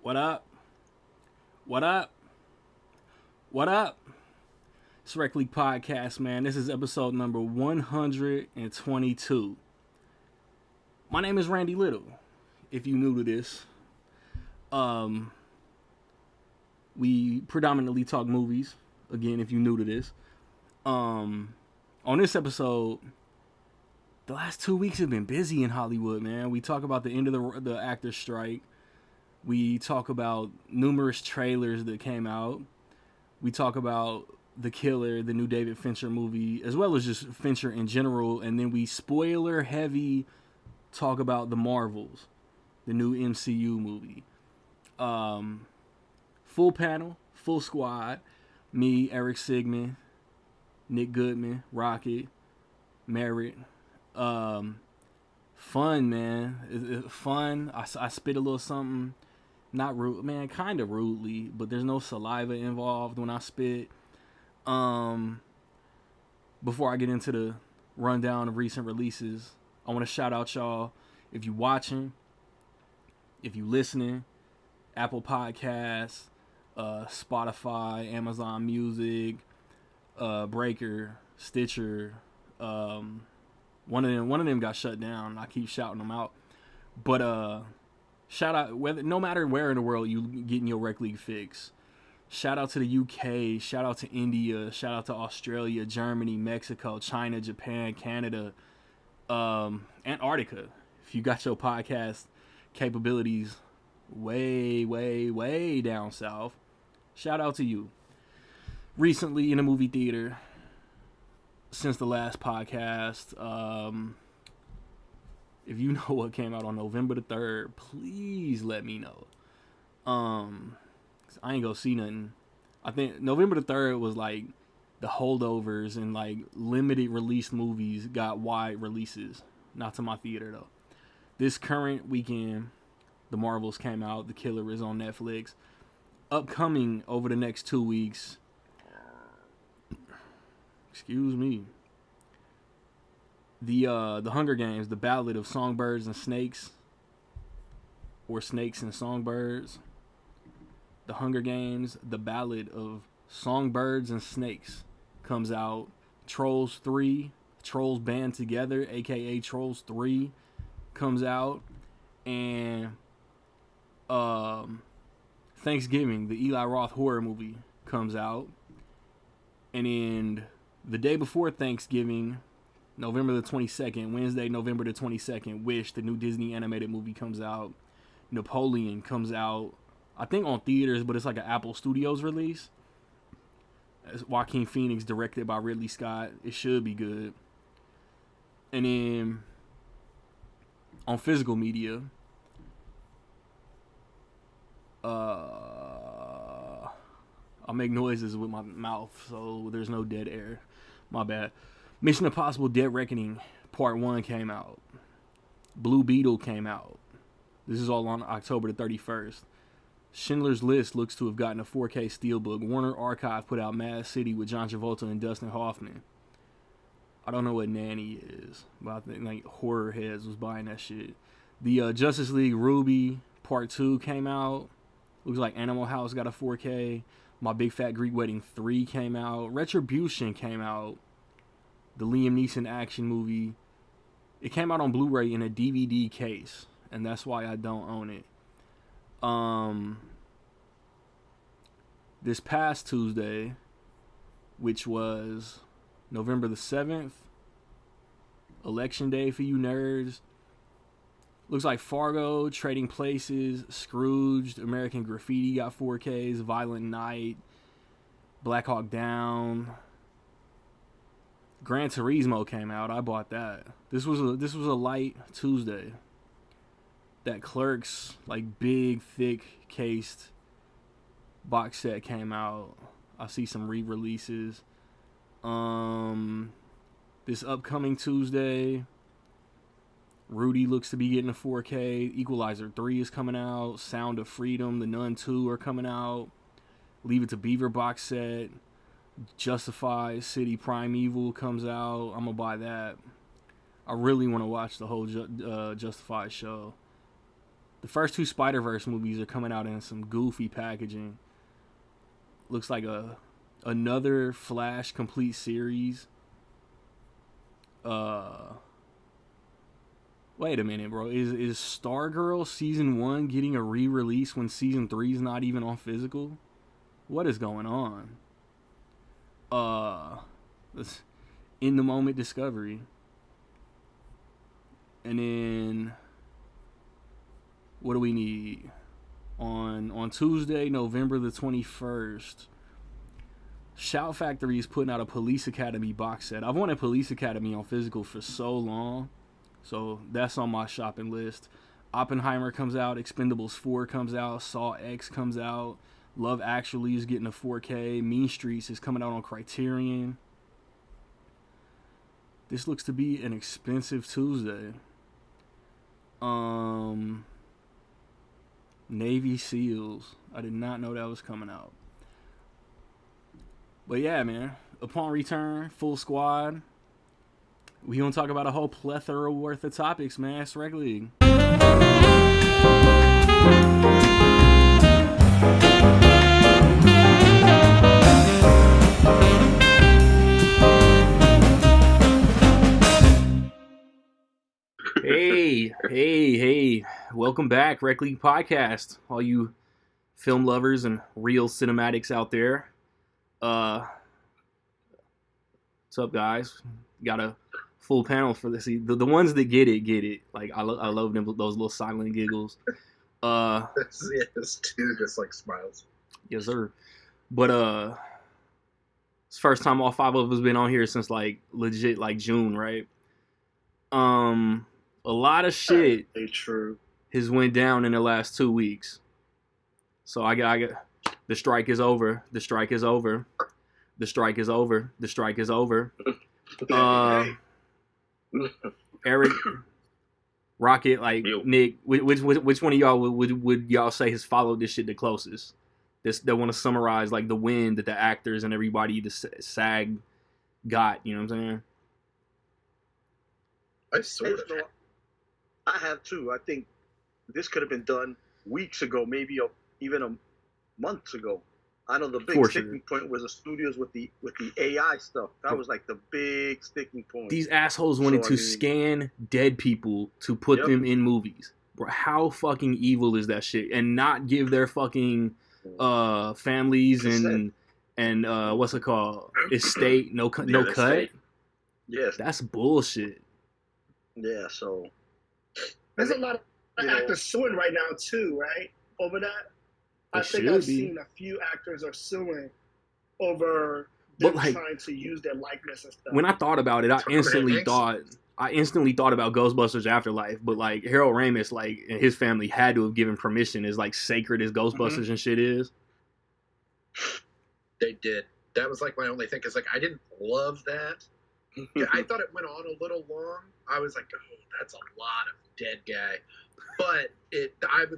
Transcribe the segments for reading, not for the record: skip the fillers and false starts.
What up? What up? What up? It's Rec League Podcast, man. This is episode number 122. My name is Randy Little. If you new to this, um, we predominantly talk movies. Again, if you new to this, on this episode, the last 2 weeks have been busy in Hollywood, man. We talk about the end of the actor strike. We talk about numerous trailers that came out. We talk about The Killer, the new David Fincher movie, as well as just Fincher in general. And then we spoiler heavy talk about The Marvels, the new MCU movie. Full panel, full squad. Me, Eric Sigmund, Nick Goodman, Rocket, Merritt. Fun, man. Fun. I spit a little something. Not rude, man, kind of rudely, but there's no saliva involved when I spit. Before I get into the rundown of recent releases, I want to shout out y'all. If you watching, if you listening, Apple Podcasts, Spotify, Amazon Music, Breaker, Stitcher. One of them got shut down. I keep shouting them out, but shout out, no matter where in the world you getting your Rec League fix. Shout out to the UK, shout out to India, shout out to Australia, Germany, Mexico, China, Japan, Canada, Antarctica. If you got your podcast capabilities way down south, shout out to you. Recently in a movie theater, since the last podcast, if you know what came out on November the 3rd, please let me know. I ain't gonna see nothing. I think November the 3rd was like the holdovers and like limited release movies got wide releases. Not to my theater though. This current weekend, The Marvels came out. The Killer is on Netflix. Upcoming over the next 2 weeks. Excuse me. The Hunger Games, The Ballad of Songbirds and Snakes, or Snakes and Songbirds. The Hunger Games, The Ballad of Songbirds and Snakes comes out. Trolls 3, Trolls Band Together, aka Trolls 3, comes out. And Thanksgiving, the Eli Roth horror movie, comes out. And then the day before Thanksgiving, November the 22nd, Wednesday, November the 22nd, Wish, the new Disney animated movie, comes out. Napoleon comes out, I think on theaters, but it's like an Apple Studios release. It's Joaquin Phoenix, directed by Ridley Scott. It should be good. And then on physical media, I'll make noises with my mouth so there's no dead air. My bad. Mission Impossible Dead Reckoning Part 1 came out. Blue Beetle came out. This is all on October the 31st. Schindler's List looks to have gotten a 4K steelbook. Warner Archive put out Mad City with John Travolta and Dustin Hoffman. I don't know what Nanny is, but I think like Horror Heads was buying that shit. The Justice League Ruby Part 2 came out. Looks like Animal House got a 4K. My Big Fat Greek Wedding 3 came out. Retribution came out. The Liam Neeson action movie. It came out on Blu-ray in a DVD case, and that's why I don't own it. This past Tuesday, which was November the 7th, Election Day for you nerds. Looks like Fargo, Trading Places, Scrooged, American Graffiti got 4Ks, Violent Night, Black Hawk Down. Gran Turismo came out. I bought that. This was a light Tuesday. That Clerks, like big, thick cased box set came out. I see some re-releases. This upcoming Tuesday, Rudy looks to be getting a 4K. Equalizer 3 is coming out. Sound of Freedom, The Nun 2 are coming out. Leave It to Beaver box set. Justified City Primeval comes out. I'm gonna buy that. I really want to watch the whole Justified show. The first two Spider-Verse movies are coming out in some goofy packaging. Looks like another Flash complete series. Wait a minute, bro. Is Stargirl season 1 getting a re-release when season 3 is not even on physical? What is going on? This in the moment discovery. And then what do we need? On Tuesday, November the 21st, Shout Factory is putting out a Police Academy box set. I've wanted Police Academy on physical for so long, so that's on my shopping list. Oppenheimer comes out, Expendables 4 comes out, Saw X comes out, Love Actually is getting a 4K, Mean Streets is coming out on Criterion. This looks to be an expensive Tuesday. Navy SEALs. I did not know that was coming out. But yeah, man. Upon return, full squad. We gonna talk about a whole plethora worth of topics, man. It's Rec League. Hey. Welcome back, Rec League Podcast. All you film lovers and real cinematics out there. What's up, guys? Got a full panel for this. The ones that get it. Like, I love them, those little silent giggles. It's two just like smiles. Yes, sir. But it's the first time all 5 of us been on here since like legit like June, right? A lot of shit true. has went down in the last 2 weeks. So I got the strike is over. The strike is over. The strike is over. The strike is over. Eric, Rocket, like Nick, which one of y'all would y'all say has followed this shit the closest? They want to summarize like the win that the actors and everybody, the SAG got. You know what I'm saying? I sort of. I have too. I think this could have been done weeks ago, maybe even months ago. I know the big sticking point was the studios with the AI stuff. That was like the big sticking point. These assholes wanted to scan dead people to put them in movies. Bro, how fucking evil is that shit? And not give their fucking families and what's it called? Estate no cut. Yes, that's bullshit. Yeah, so there's a lot of actors suing right now too, right? Over that. I think I've seen a few actors are suing over them trying to use their likeness and stuff. When I thought about it, I instantly thought about Ghostbusters Afterlife, but like Harold Ramis, like, and his family had to have given permission, as like sacred as Ghostbusters and shit is. They did. That was like my only thing, because like I didn't love that. Yeah, I thought it went on a little long. I was like, oh, that's a lot of dead guy. But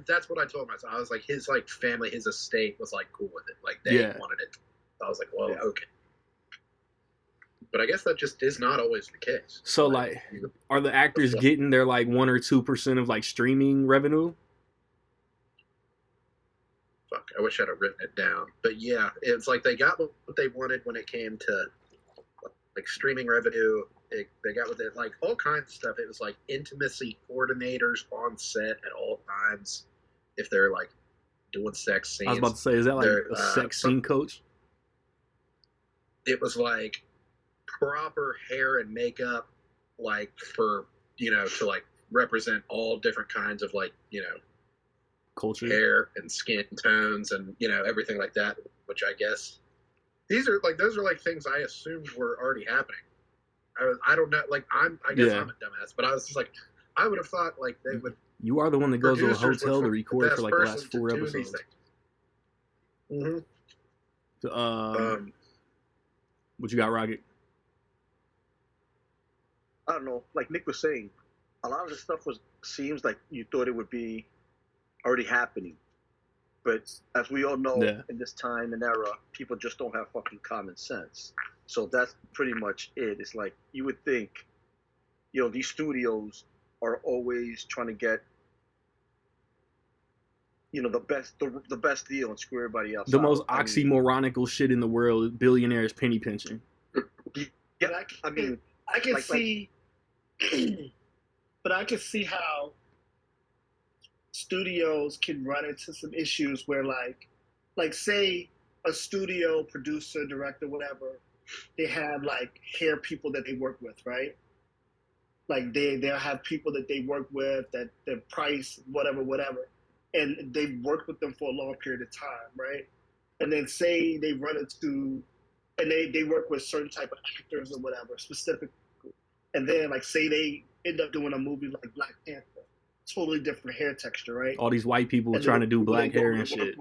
that's what I told myself. I was like, his like family, his estate was like cool with it. Like they wanted it. I was like, well, okay. But I guess that just is not always the case. So like are the actors getting their like 1 or 2% of like streaming revenue? Fuck, I wish I'd have written it down. But yeah, it's like they got what they wanted when it came to like streaming revenue. They got with it like all kinds of stuff. It was like intimacy coordinators on set at all times if they're like doing sex scenes. I was about to say, is that like a sex scene coach? It was like proper hair and makeup, like for to like represent all different kinds of like culture, hair and skin tones and everything like that. Which I guess those are like things I assumed were already happening. I don't know. Like I guess I'm a dumbass, but I was just like, I would have thought like they would. You are the one that goes to a hotel to record for like the last 4 episodes. What you got, Rocket? I don't know. Like Nick was saying, a lot of the stuff seems like you thought it would be already happening, but as we all know, in this time and era, people just don't have fucking common sense. So that's pretty much it. It's like you would think, these studios are always trying to get the best deal and screw everybody else. The most oxymoronical shit in the world: billionaires penny pinching. Yeah, I can see, but I can see how studios can run into some issues where, like say a studio producer, director, whatever, they have like hair people that they work with, right? Like they'll have people that they work with that their price, whatever, and they've worked with them for a long period of time, right? And then say they run into, and they work with certain type of actors or whatever specifically, and then like say they end up doing a movie like Black Panther, totally different hair texture, right? All these white people trying to do black hair and shit.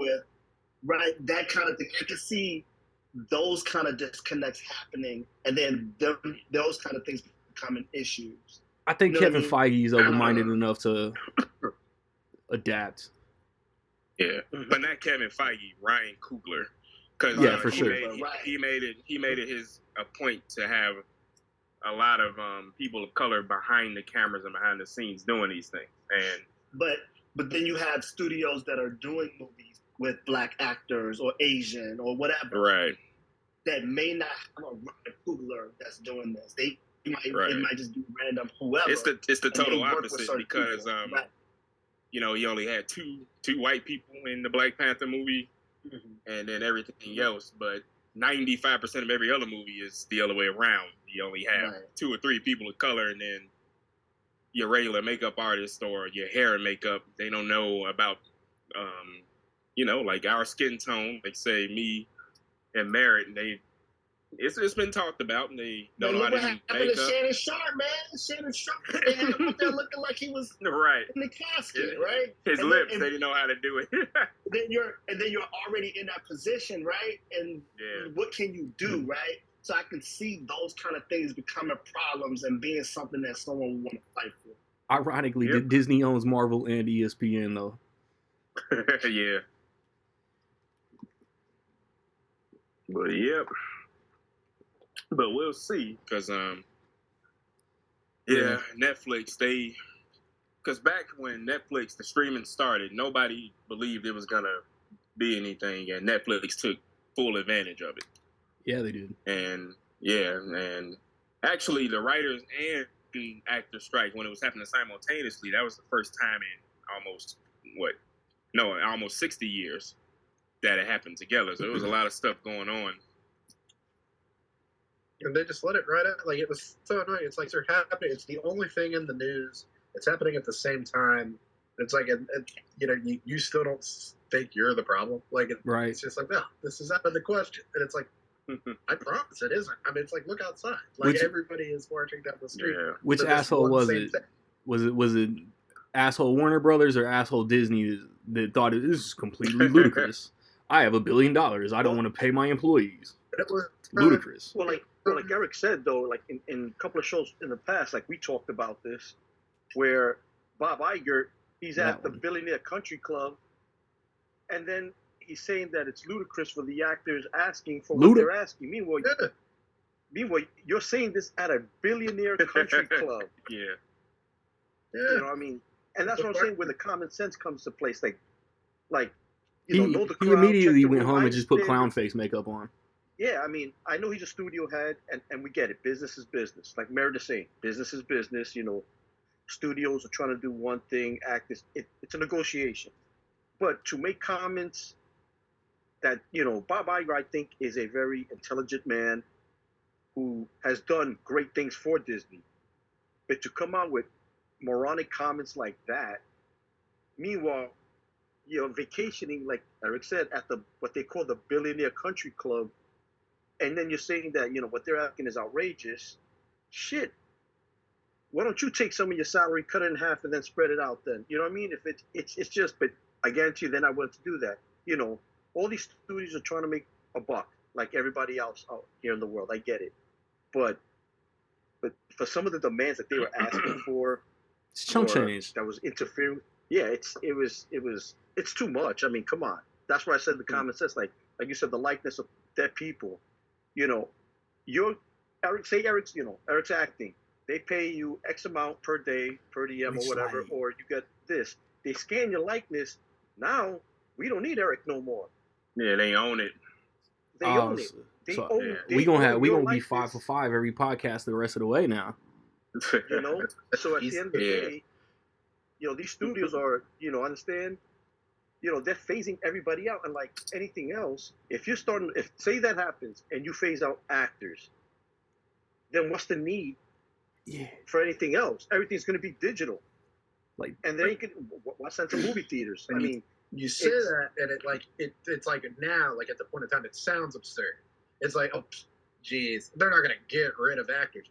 Right, that kind of thing. I can see those kind of disconnects happening, and then those kind of things becoming issues. I think Kevin Feige is open-minded enough to adapt. Yeah, but not Kevin Feige, Ryan Coogler. Cause, yeah, for sure. He made it his a point to have a lot of people of color behind the cameras and behind the scenes doing these things. And but then you have studios that are doing movies with black actors or Asian or whatever, right? That may not have a Ryan Coogler that's doing this. It might just be random whoever. It's the total opposite because you know, he only had two white people in the Black Panther movie, and then everything else. But 95% of every other movie is the other way around. You only have 2 or 3 people of color, and then your regular makeup artist or your hair and makeup, they don't know about, you know, like our skin tone. Like say me and Merritt, and it's been talked about, and they don't know how to do makeup. Shannon Sharp, man. Shannon Sharp, they had him up there looking like he was in the casket, right? His lips, they didn't know how to do it. then you're already in that position, right? And what can you do, right? So I can see those kind of things becoming problems and being something that someone would want to fight for. Ironically, Disney owns Marvel and ESPN, though. Yeah. But but we'll see, because Netflix, because back when Netflix, the streaming started, nobody believed it was gonna be anything, and Netflix took full advantage of it. Yeah, they did. And and actually the writers and the actors strike, when it was happening simultaneously, that was the first time in almost 60 years that it happened together. So there was a lot of stuff going on. And they just let it right out. Like, it was so annoying. It's like they're happening. It's the only thing in the news. It's happening at the same time. It's like, you know, you still don't think you're the problem. Like, it's just like, no, this is out of the question. And it's like, I promise it isn't. I mean, it's like, look outside. Like, everybody is marching down the street. Yeah. Which asshole was it? Was it asshole Warner Brothers or asshole Disney that thought this is completely ludicrous? I have $1 billion. I don't want to pay my employees. It was ludicrous. Well, like Eric said, though, like in a couple of shows in the past, like we talked about this, where Bob Iger, he's at the Billionaire Country Club, and then he's saying that it's ludicrous for the actors asking for what they're asking. Meanwhile, you're saying this at a Billionaire Country Club. Yeah. You know what I mean? And that's what I'm saying, where the common sense comes to place. Like he immediately went home and just put clown face makeup on. Yeah, I mean, I know he's a studio head, and we get it. Business is business. Like Meredith saying, business is business. You know, studios are trying to do one thing, it's a negotiation. But to make comments that, you know, Bob Iger, I think, is a very intelligent man who has done great things for Disney. But to come out with moronic comments like that, meanwhile, you're vacationing, like Eric said, at what they call the Billionaire Country Club, and then you're saying that, you know, what they're asking is outrageous. Shit. Why don't you take some of your salary, cut it in half, and then spread it out then? You know what I mean? If it's just, but I guarantee you they're not willing to do that. You know, all these studios are trying to make a buck like everybody else out here in the world. I get it. But for some of the demands that they were asking for, it's chump change. That was interfering. Yeah, it's too much. I mean, come on. That's why I said the common sense, like you said, the likeness of dead people. You know, Eric's acting. They pay you X amount per day, per DM or whatever, or you get this. They scan your likeness, Now we don't need Eric no more. Yeah, they own it. They own it. We gonna be 5 for 5 every podcast the rest of the way now. You know, so at the end of the day, you know, these studios are, you know, understand, you know, they're phasing everybody out, and like anything else, if say that happens and you phase out actors, then what's the need for anything else? Everything's going to be digital. Like, and then what's sense of movie theaters? I mean, you say that, and it's like now, like at the point in time, it sounds absurd. It's like, oh, geez, they're not going to get rid of actors.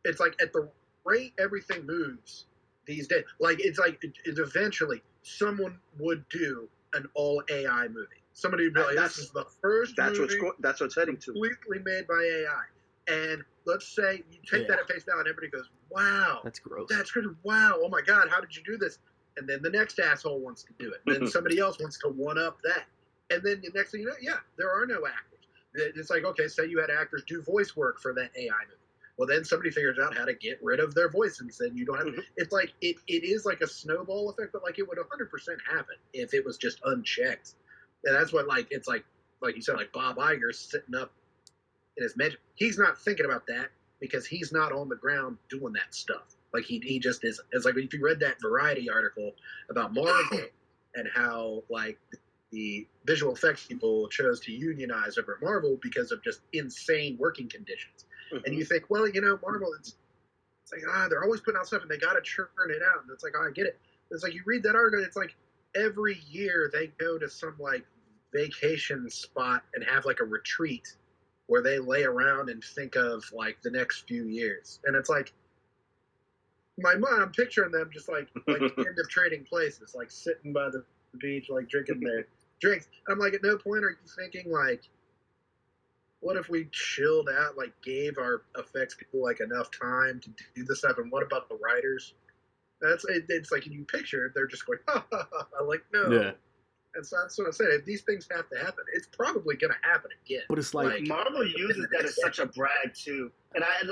It's like at the rate everything moves these days, like it's like it eventually someone would do an all AI movie. Somebody would be like, "This is the first movie that's what's heading to, completely made by AI." And let's say you take that at face value, and everybody goes, "Wow, that's gross. That's good. Wow, oh my God, how did you do this?" And then the next asshole wants to do it. Then somebody else wants to one up that. And then the next thing you know, there are no actors. It's like, okay, say you had actors do voice work for that AI movie. Well, then somebody figures out how to get rid of their voices, and you don't have. It's like it is like a snowball effect, but like it would 100% happen if it was just unchecked. And that's what it's like you said, like Bob Iger sitting up in his mansion. He's not thinking about that because he's not on the ground doing that stuff. Like he just isn't. It's like if you read that Variety article about Marvel and how like the visual effects people chose to unionize over Marvel because of just insane working conditions. And you think, well, you know, Marvel, it's like, they're always putting out stuff and they got to churn it out. And it's like, I get it. It's like you read that article, it's like every year they go to some like vacation spot and have like a retreat where they lay around and think of like the next few years. And it's like, my mind, I'm picturing them just like end of Trading Places, like sitting by the beach, like drinking their drinks. And I'm like, at no point are you thinking like, what if we chilled out, like gave our effects people like enough time to do this stuff? And what about the writers? It's like you picture it, they're just going, like, no. Yeah. And so that's what I said. If these things have to happen, it's probably going to happen again. But it's like Marvel uses that as such a brag too. And I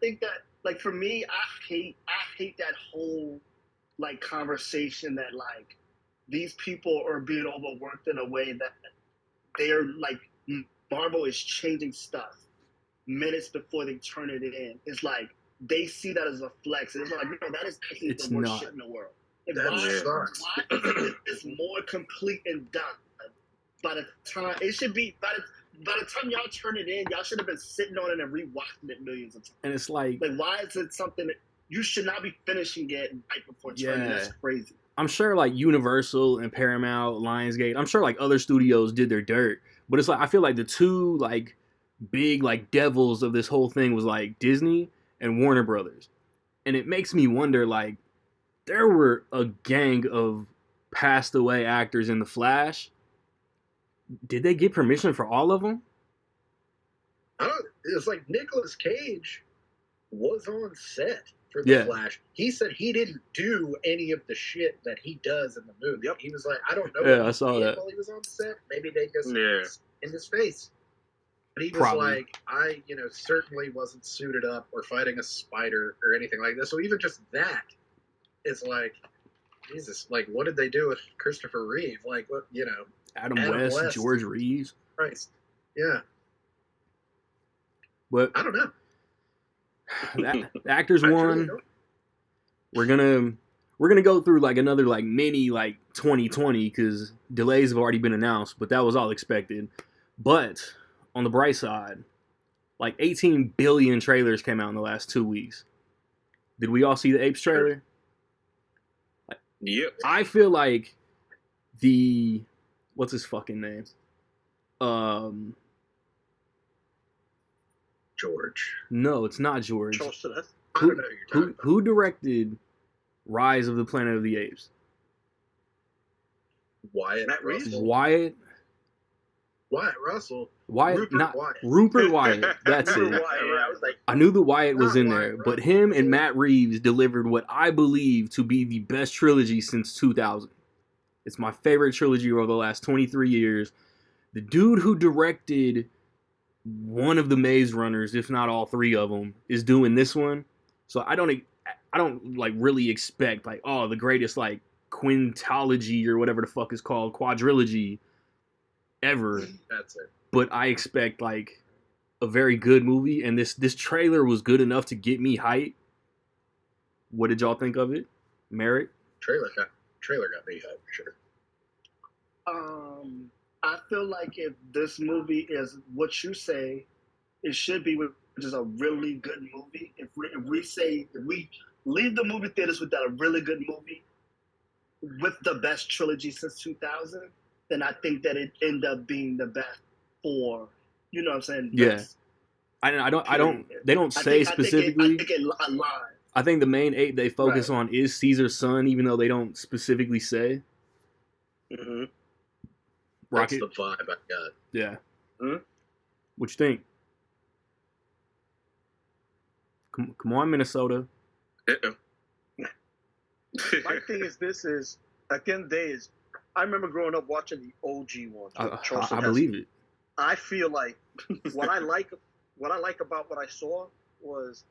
think that, like, for me, I hate that whole like conversation that like these people are being overworked in a way that they're like, Marvel is changing stuff minutes before they turn it in. It's like they see that as a flex. It's like, no, that is actually the worst shit in the world. Why is more complete and done? By the time it should be, by the time y'all turn it in, y'all should have been sitting on it and rewatching it millions of times. And it's like why is it something that you should not be finishing it right before turning? That's crazy. I'm sure like Universal and Paramount, Lionsgate, I'm sure like other studios did their dirt. But it's like I feel like the two like big like devils of this whole thing was like Disney and Warner Brothers. And it makes me wonder, like, there were a gang of passed away actors in The Flash. Did they get permission for all of them? It's like Nicolas Cage was on set for The Flash. He said he didn't do any of the shit that he does in the movie. Yep. He was like, I don't know. Yeah, I saw that. While he was on set, maybe they just in his face. But he was like, I, certainly wasn't suited up or fighting a spider or anything like this. So even just that is like, Jesus, like, what did they do with Christopher Reeve? Like, what, Adam West, George Reeves. Christ. Yeah. But I don't know. The actors won. We're gonna go through like another like mini like 2020 because delays have already been announced, but that was all expected. But on the bright side, like 18 billion trailers came out in the last 2 weeks. Did we all see the Apes trailer? Yep. I feel like what's his fucking name? George. No, it's not George. I don't know who directed Rise of the Planet of the Apes? Wyatt Russell. Wyatt Russell. Rupert Wyatt. That's it. I knew the Wyatt was in there, but him and Matt Reeves delivered what I believe to be the best trilogy since 2000. It's my favorite trilogy over the last 23 years. The dude who directed one of the Maze Runners, if not all three of them, is doing this one. So I don't like really expect like, oh, the greatest like quintology or whatever the fuck is called, quadrilogy ever. That's it. But I expect like a very good movie, and this trailer was good enough to get me hyped. What did y'all think of it, Merritt? Trailer got me hyped for sure. I feel like if this movie is what you say, it should be, which is a really good movie. If we leave the movie theaters with that really good movie, with the best trilogy since 2000, then I think that it end up being the best for, you know what I'm saying? Yeah. I don't. They don't say specifically. I think it aligns. I think the main ape they focus on is Caesar's son, even though they don't specifically say. Mm-hmm. Rocket. That's the vibe I got. Yeah. Mm-hmm. What you think? Come on, Minnesota. My thing is, at the end of the day, I remember growing up watching the OG one. I believe it. I feel like what I like about what I saw was,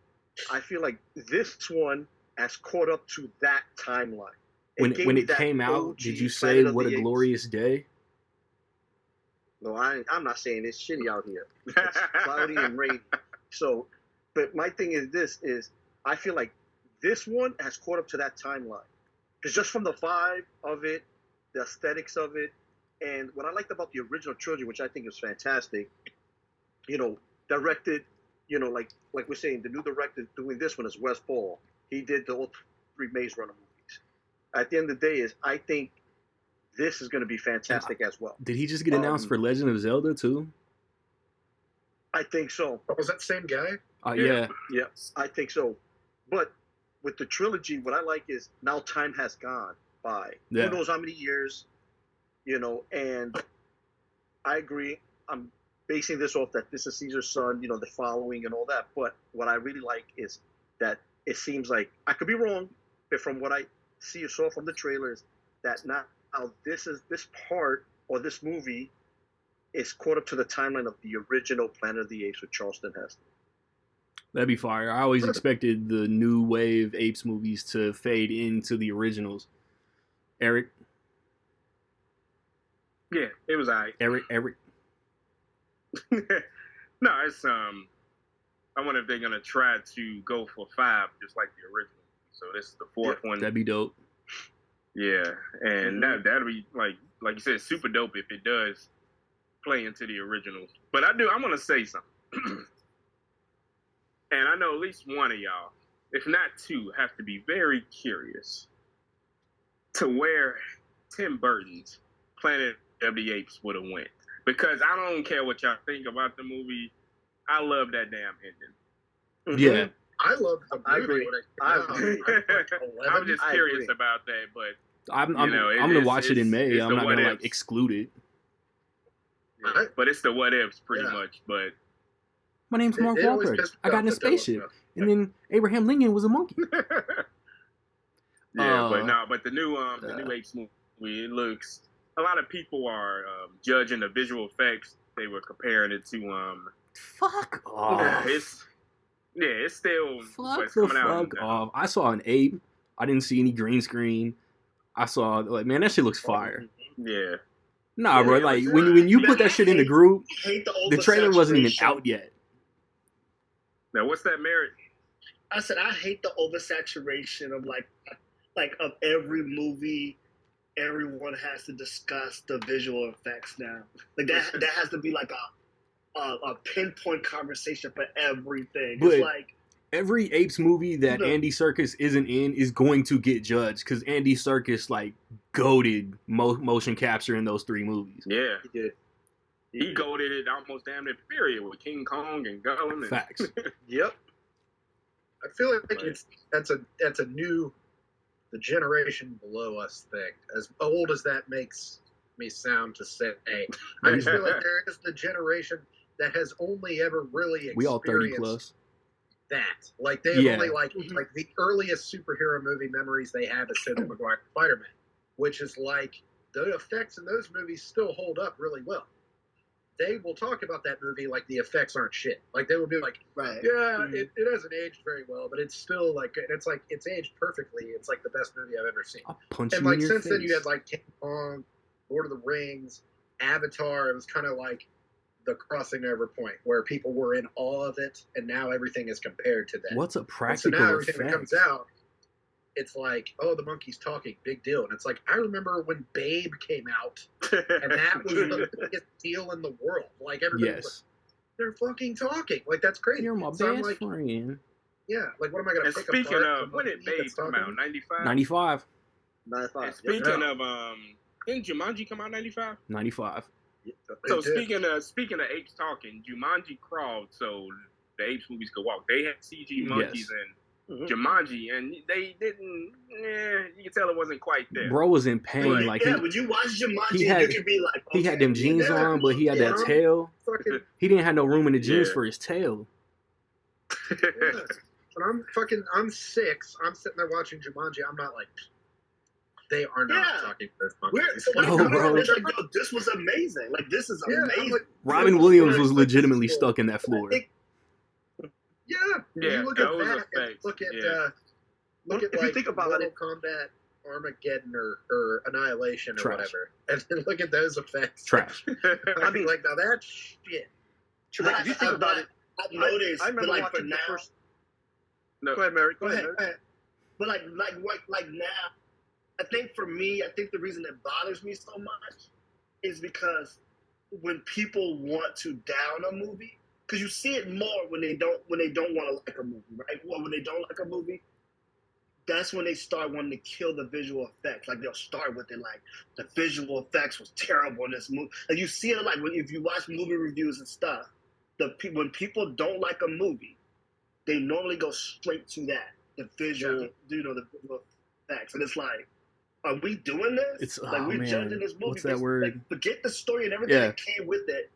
I feel like this one has caught up to that timeline. When it came out, did you say what a glorious day? No, I'm not saying it's shitty out here. It's cloudy and rainy. So, but my thing is I feel like this one has caught up to that timeline. Because just from the vibe of it, the aesthetics of it, and what I liked about the original trilogy, which I think is fantastic, directed, like we're saying, the new director doing this one is Wes Ball. He did the old 3 Maze Runner movies. At the end of the day, I think this is going to be fantastic as well. Did he just get announced for Legend of Zelda too? I think so. Was that the same guy? Yeah. Yeah, I think so. But with the trilogy, what I like is now time has gone by. Yeah. Who knows how many years, and I agree. I'm basing this off that this is Caesar's son, the following and all that. But what I really like is that it seems like, I could be wrong, but from what I see or saw from the trailers, that now this part or this movie is caught up to the timeline of the original Planet of the Apes with Charlton Heston. That'd be fire. I always expected the new wave Apes movies to fade into the originals. Eric? Yeah, it was alright. Eric? No, it's I wonder if they're gonna try to go for 5 just like the original. So this is the 4th one. That'd be dope. Yeah, and that'll be like you said, super dope if it does play into the originals. But I want to say something. And I know at least one of y'all, if not 2, have to be very curious to where Tim Burton's Planet of the Apes would have went. Because I don't care what y'all think about the movie. I love that damn ending. Yeah. I love the movie. I agree. I'm just curious about that, but I'm gonna watch it in May. I'm not gonna exclude it. Yeah. But it's the what ifs pretty much. But my name's Mark Wahlberg. I got in a spaceship, and then Abraham Lincoln was a monkey. But the new Apes movie, it looks. A lot of people are judging the visual effects. They were comparing it to Fuck off. It's still fuck off. I saw an ape. I didn't see any green screen. I saw man, that shit looks fire. Yeah. Nah, bro. Like when you put that shit in the group, the trailer wasn't even out yet. Now, what's that, Merritt? I said I hate the oversaturation of like of every movie. Everyone has to discuss the visual effects now. Like that has to be like a pinpoint conversation for everything. But it's like every Apes movie that Andy Serkis isn't in is going to get judged because Andy Serkis goated motion capture in those 3 movies. Yeah, he did. He goated it almost damn near period with King Kong and Gollum. Facts. Yep. I feel like that's a new, the generation below us thing. As old as that makes me sound to say, I just feel like there is the generation that has only ever really experienced we all 30 plus. That. Like they only like the earliest superhero movie memories they have is Tobey Maguire Spider-Man, which is like the effects in those movies still hold up really well. they will talk about that movie like the effects aren't shit. Like they will be like, right, yeah, it hasn't aged very well, but it's still like it's aged perfectly. It's like the best movie I've ever seen. I'll punch and you like in your since face. then you had like King Kong, Lord of the Rings, Avatar. It was kind of like the crossing over point where people were in awe of it, and now everything is compared to that. What's a practical so now everything effect? that comes out, it's like, oh, the monkey's talking, big deal. And it's like, I remember when Babe came out, and that was the biggest deal in the world. Like everybody was like, they're fucking talking. Like that's crazy. You're my so best friend. Yeah, like what am I gonna pick speaking apart? Of, when did Babe come out? 95? 95. 95. And speaking of, didn't Jumanji come out 95? 95. So speaking of apes talking, Jumanji crawled so the apes movies could walk. They had CG monkeys and Jumanji, and they didn't. You can tell it wasn't quite there. Bro was in pain. Right. Like when you watch Jumanji, you could be like, he had them jeans on, but he had that tail. He didn't have no room in the jeans for his tail. When I'm 6. I'm sitting there watching Jumanji. I'm not like, they are not talking to those monkeys. No, bro. Like, yo, this was amazing. Like, this is amazing. Like, Robin Williams was legitimately stuck in that floor. You look at that and look at if like you think about Mortal it, Kombat, Armageddon, or Annihilation, or Trash. whatever, and then look at those effects. Trash. I mean, like, now that's shit. Like, if you think about it, I've noticed. I remember like, watching for now, the first. No. Go ahead, Mary. Go ahead. But like now, I think for me, the reason it bothers me so much is because when people want to down a movie, because you see it more when they don't want to like a movie, right? Well, when they don't like a movie, that's when they start wanting to kill the visual effects. Like they'll start with it, like the visual effects was terrible in this movie. And you see it like if you watch movie reviews and stuff, when people don't like a movie, they normally go straight to that, the visual, the visual effects, and it's like, are we doing this? It's like we're judging this movie. What's that word? Like, forget the story and everything that came with it.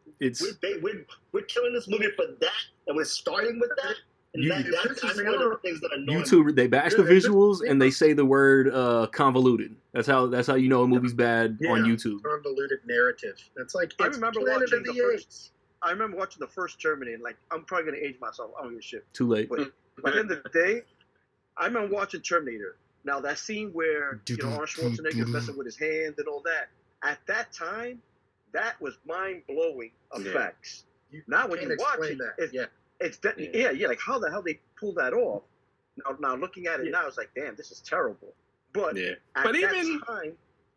We're killing this movie for that, and we're starting with that. And that's one of the things that annoy YouTube, they bash the visuals and they say the word convoluted. That's how you know a movie's bad on YouTube. Convoluted narrative. It's like I remember watching the first Terminator. Like, I'm probably gonna age myself. I don't give a shit. Too late. But at the end of the day, I remember watching Terminator. Now that scene where Arnold Schwarzenegger messing with his hand and all that. At that time, that was mind blowing effects. Now when you watch it, it's like how the hell they pulled that off. Now looking at it now, it's like, damn, this is terrible. But at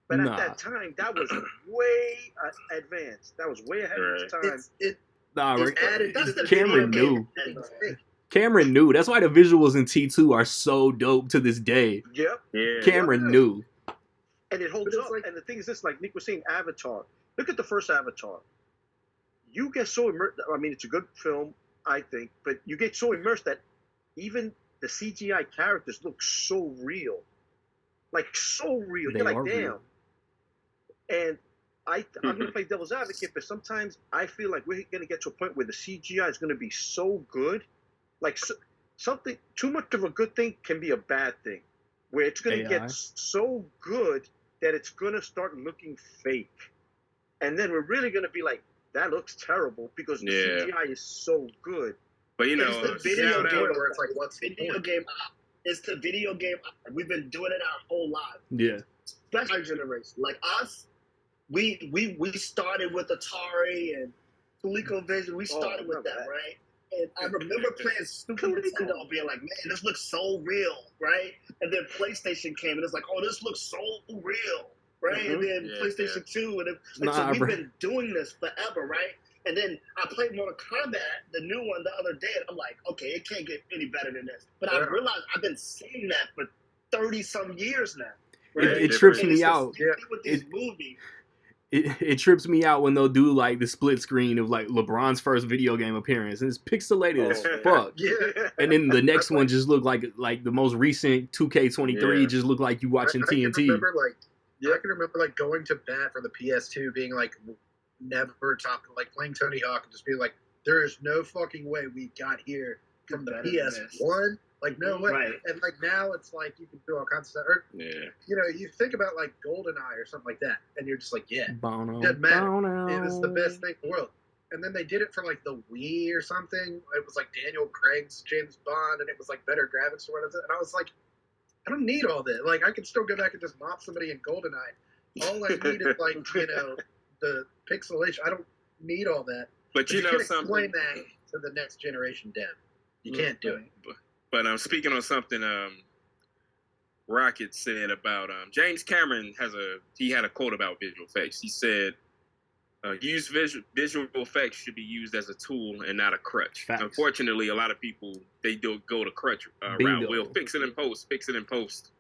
that time, that was way advanced. That was way ahead of its time. Cameron knew. Cameron knew. That's why the visuals in T2 are so dope to this day. Yep. Yeah. Cameron knew. And it holds up. And the thing is this, like Nick was saying, Avatar. Look at the first Avatar. You get so immersed. I mean, it's a good film, I think, but you get so immersed that even the CGI characters look so real. Like, so real. You're like, damn. Real. And I'm going to play devil's advocate, but sometimes I feel like we're going to get to a point where the CGI is going to be so good. Like, something, too much of a good thing can be a bad thing. Where it's going to get so good that it's going to start looking fake. And then we're really going to be like, that looks terrible because the CGI is so good. But, you know, it's the video game where it's like, what's video game? It's the video game. We've been doing it our whole life. Yeah. Especially our generation. Like us, we started with Atari and ColecoVision. We started with that, right? And I remember playing Super Nintendo, being like, man, this looks so real, right? And then PlayStation came, and it's like, oh, this looks so real, right? And then PlayStation 2, and so we've been doing this forever, right? And then I played Mortal Kombat, the new one, the other day, and I'm like, okay, it can't get any better than this. But I realized I've been seeing that for 30-some years now. Right? It trips me out. With these movies. It trips me out when they'll do like the split screen of like LeBron's first video game appearance, and it's pixelated as fuck. Yeah. And then the next one just looked like the most recent 2K23 just looked like you watching TNT. I can remember like going to bat for the PS2, being like never talking, like playing Tony Hawk and just being like, there is no fucking way we got here from the PS1. Like, no way. Right. And, like, now it's like you can do all kinds of stuff. Or, you know, you think about, like, GoldenEye or something like that, and you're just like, doesn't matter. It was the best thing in the world. and then they did it for like the Wii or something. It was like Daniel Craig's James Bond, and it was like better graphics or whatever. And I was like, I don't need all that. Like, I could still go back and just mop somebody in GoldenEye. All I need is like, the pixelation. I don't need all that. But you know can't something. Explain that to the next generation, Dan. You can't do it. But speaking on something, Rocket said about James Cameron had a quote about visual effects. He said, "Use visual effects should be used as a tool and not a crutch." Facts. Unfortunately, a lot of people they do go the crutch route. We'll fix it in post.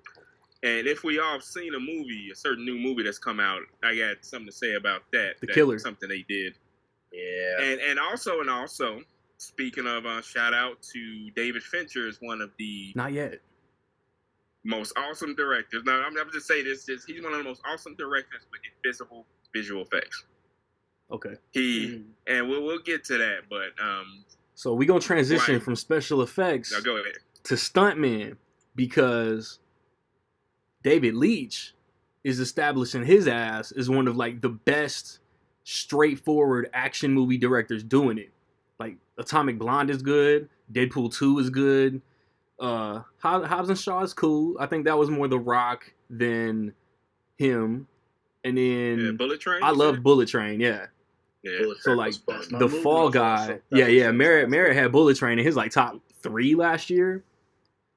And if we all seen a certain new movie that's come out, I got something to say about that. The Killer. Something they did. Yeah. And also, speaking of, shout out to David Fincher is one of the Not yet. most awesome directors. Now, I'm just saying this. He's one of the most awesome directors with invisible visual effects. Okay. And we'll get to that, but so we're gonna transition from special effects go ahead. to stuntmen because David Leitch is establishing his ass as one of like the best straightforward action movie directors doing it. Like Atomic Blonde is good, Deadpool 2 is good, Hobbs and Shaw is cool. I think that was more The Rock than him. And then Bullet Train. I love Bullet Train, yeah. So like the Fall Guy, Merritt had Bullet Train in his like top 3 last year.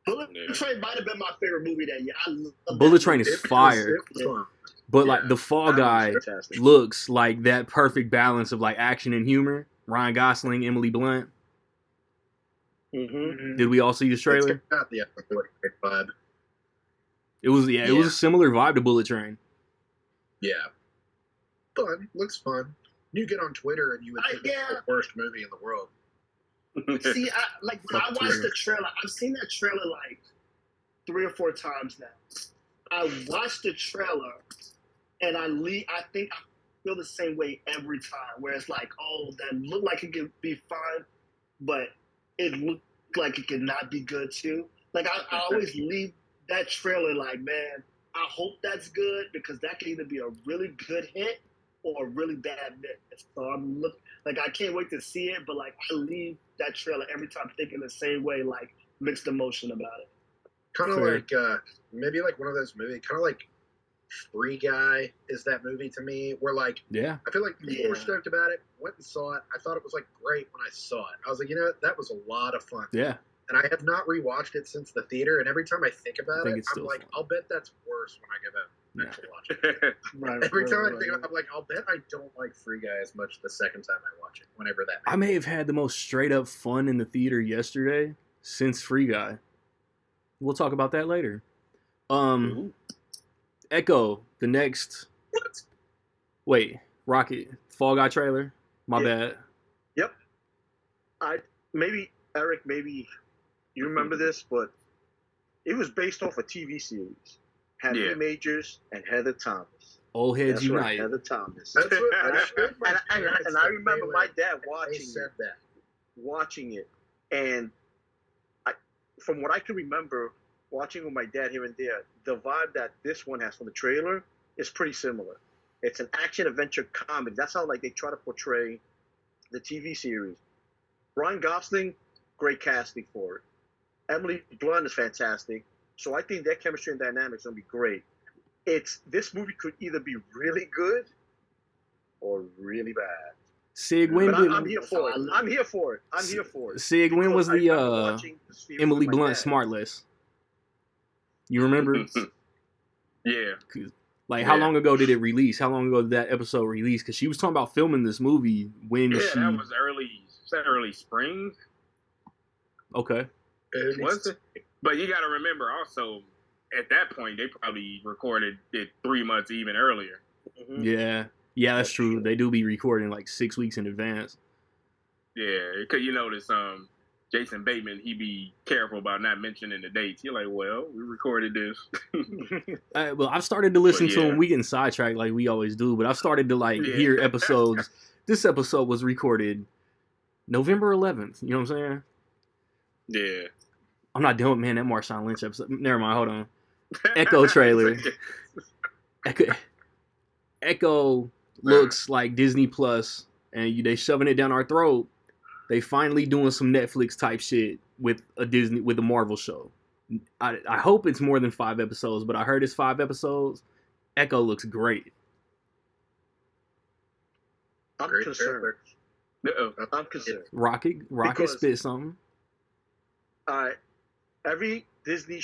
Bullet Train might have been my favorite movie that year. Bullet Train is fire. But like the Fall Guy looks like that perfect balance of like action and humor. Ryan Gosling, Emily Blunt. Mm-hmm. Did we all see this trailer? Yeah, vibe. It was it was a similar vibe to Bullet Train. Yeah, fun. Looks fun. You get on Twitter and you would think it's the worst movie in the world. See, when I watched the trailer, I've seen that trailer like 3 or 4 times now. I watched the trailer and I think I feel the same way every time, where it's like, oh, that looked like it could be fine, but it looked like it could not be good too. Like I always leave that trailer like, man, I hope that's good, because that could either be a really good hit or a really bad miss. So I can't wait to see it, but like I leave that trailer every time thinking the same way, like mixed emotion about it. Kind of like maybe like one of those movies, kind of like Free Guy is that movie to me, where like I feel like people were stoked about it, went and saw it. I thought it was like great when I saw it. I was like, that was a lot of fun. Yeah. And I have not rewatched it since the theater, and every time I think about it, I'm like, fun. I'll bet that's worse when I go back to watch it. Every time I think about it, I'm like, I'll bet I don't like Free Guy as much the second time I watch it, whenever that I may have had the most straight up fun in the theater yesterday since Free Guy. We'll talk about that later. Echo, the next... Wait, Rocket, Fall Guy trailer? My bad. Yep. Eric, you remember this, but it was based off a TV series. Henry Majors and Heather Thomas. Old Heads Unite. Right, Heather Thomas. That's what, and I remember my dad watching it, and from what I can remember, watching with my dad here and there, the vibe that this one has from the trailer is pretty similar. It's an action-adventure comedy. That's how like they try to portray the TV series. Ryan Gosling, great casting for it. Emily Blunt is fantastic. So I think their chemistry and dynamics are going to be great. This movie could either be really good or really bad. Sig, I'm here for it. Sig, when was the Emily Blunt Smart List? You remember? Yeah. Like, how long ago did it release? How long ago did that episode release? Because she was talking about filming this movie when that was early spring. Okay. Was it? But you got to remember also, at that point, they probably recorded it 3 months even earlier. Mm-hmm. Yeah, that's true. They do be recording like 6 weeks in advance. Yeah, because you notice Jason Bateman, he be careful about not mentioning the dates. You're like, well, we recorded this. Well, I've started to listen to them. We getting sidetracked like we always do, but I've started to hear episodes. This episode was recorded November 11th. You know what I'm saying? Yeah. I'm not doing, man, that Marshawn Lynch episode. Never mind, hold on. Echo trailer. Echo looks like Disney Plus and they shoving it down our throat. They finally doing some Netflix type shit with a Marvel show. I hope it's more than 5 episodes, but I heard it's 5 episodes. Echo looks great. I'm concerned. I'm concerned. Rocket spit something. Every Disney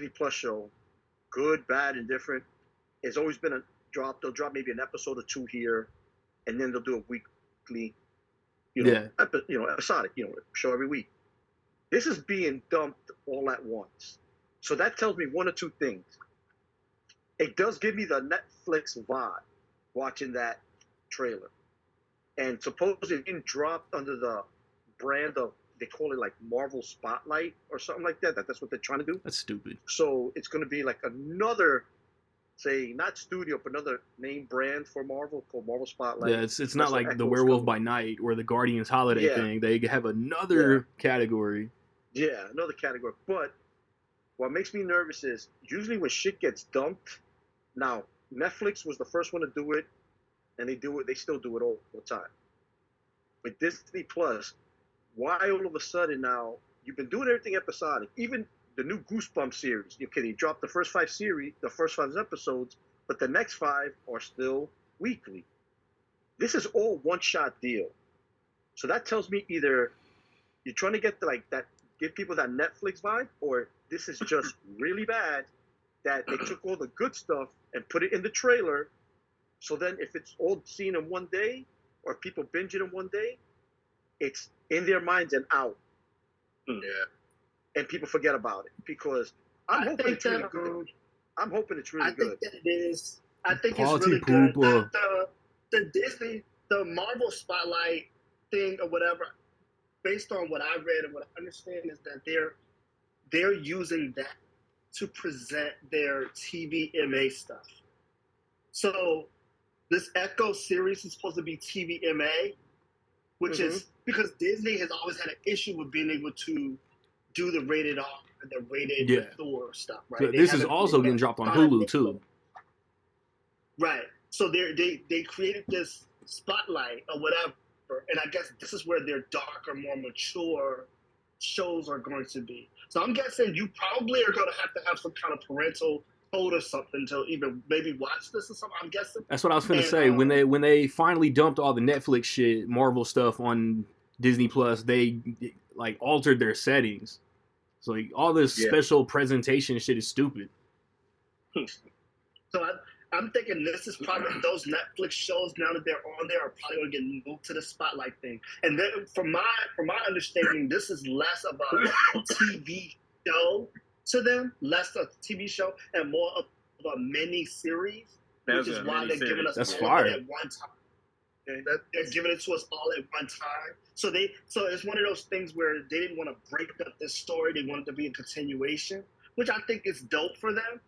Plus show, good, bad, and different, it's always been a drop. They'll drop maybe an episode or 2 here, and then they'll do a weekly, episodic, show every week. This is being dumped all at once. So that tells me 1 or 2 things. It does give me the Netflix vibe watching that trailer. And supposedly it didn't drop under the brand of, they call it like Marvel Spotlight or something like that. That's what they're trying to do. That's stupid. So it's going to be like another, say, not studio, but another name brand for Marvel called Marvel Spotlight. Yeah, it's not like the Werewolf by Night or the Guardians Holiday thing. They have another category. Yeah, another category. But what makes me nervous is usually when shit gets dumped, now Netflix was the first one to do it, and they still do it all the time. With Disney Plus, why all of a sudden now you've been doing everything episodic, even the new Goosebumps series. Okay, they dropped the first 5 episodes, but the next 5 are still weekly. This is all one-shot deal. So that tells me either you're trying to get give people that Netflix vibe, or this is just really bad that they took all the good stuff and put it in the trailer. So then if it's all seen in one day, or people binge it in one day, it's in their minds and out. Yeah. And people forget about it because I'm hoping it's really good. I'm hoping it's really good. I think that it is. I think it's really good. The Disney, the Marvel Spotlight thing or whatever, based on what I read and what I understand, is that they're using that to present their TVMA stuff. So this Echo series is supposed to be TVMA, which is because Disney has always had an issue with being able to do the rated R and the rated Thor stuff, right? So this is also getting dropped on Hulu too. Right. So they created this Spotlight or whatever, and I guess this is where their darker, more mature shows are going to be. So I'm guessing you probably are going to have some kind of parental code or something to even maybe watch this or something. I'm guessing. That's what I was going to say. When they finally dumped all the Netflix shit, Marvel stuff on Disney Plus, they like altered their settings. So like, all this special presentation shit is stupid. So I'm thinking this is probably those Netflix shows now that they're on there are probably going to get moved to the Spotlight thing. And then from my understanding, this is less of a TV show to them, less a TV show and more of a mini series, which is why they're giving us all at one time. They're giving it to us all at one time. So it's one of those things where they didn't want to break up this story. They wanted to be a continuation, which I think is dope for them.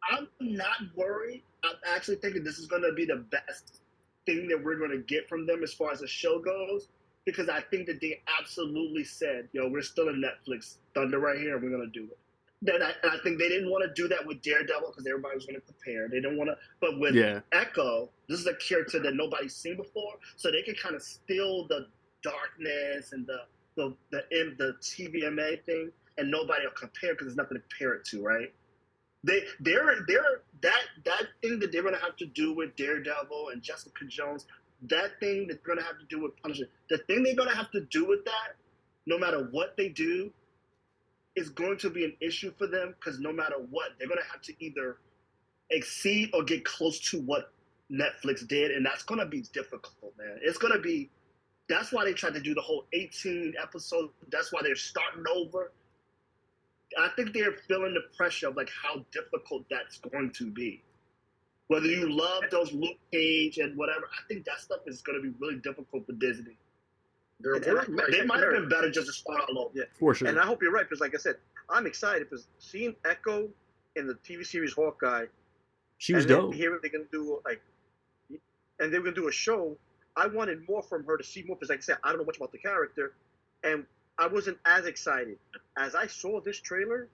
I'm not worried. I'm actually thinking this is going to be the best thing that we're going to get from them as far as the show goes, because I think that they absolutely said, we're still in Netflix Thunder right here, and we're going to do it. Then I think they didn't want to do that with Daredevil because everybody was going to compare. They didn't want to, but with Echo, this is a character that nobody's seen before, so they can kind of steal the darkness and the TVMA thing, and nobody will compare because there's nothing to compare it to, right? They're that thing that they're going to have to do with Daredevil and Jessica Jones, that thing that they're going to have to do with Punisher, the thing they're going to have to do with that, no matter what they do, is going to be an issue for them because no matter what, they're going to have to either exceed or get close to what Netflix did, and that's going to be difficult, man. It's going to be. That's why they tried to do the whole 18 episodes. That's why they're starting over. I think they're feeling the pressure of like how difficult that's going to be. Whether you love those Luke Cage and whatever, I think that stuff is going to be really difficult for Disney. They might have been better just to start all over. Yeah, for sure. And I hope you're right because, like I said, I'm excited because seeing Echo in the TV series Hawkeye, she was dope. Here they're gonna do and they were gonna do a show. I wanted more from her to see more because, like I said, I don't know much about the character, and I wasn't as excited as I saw this trailer.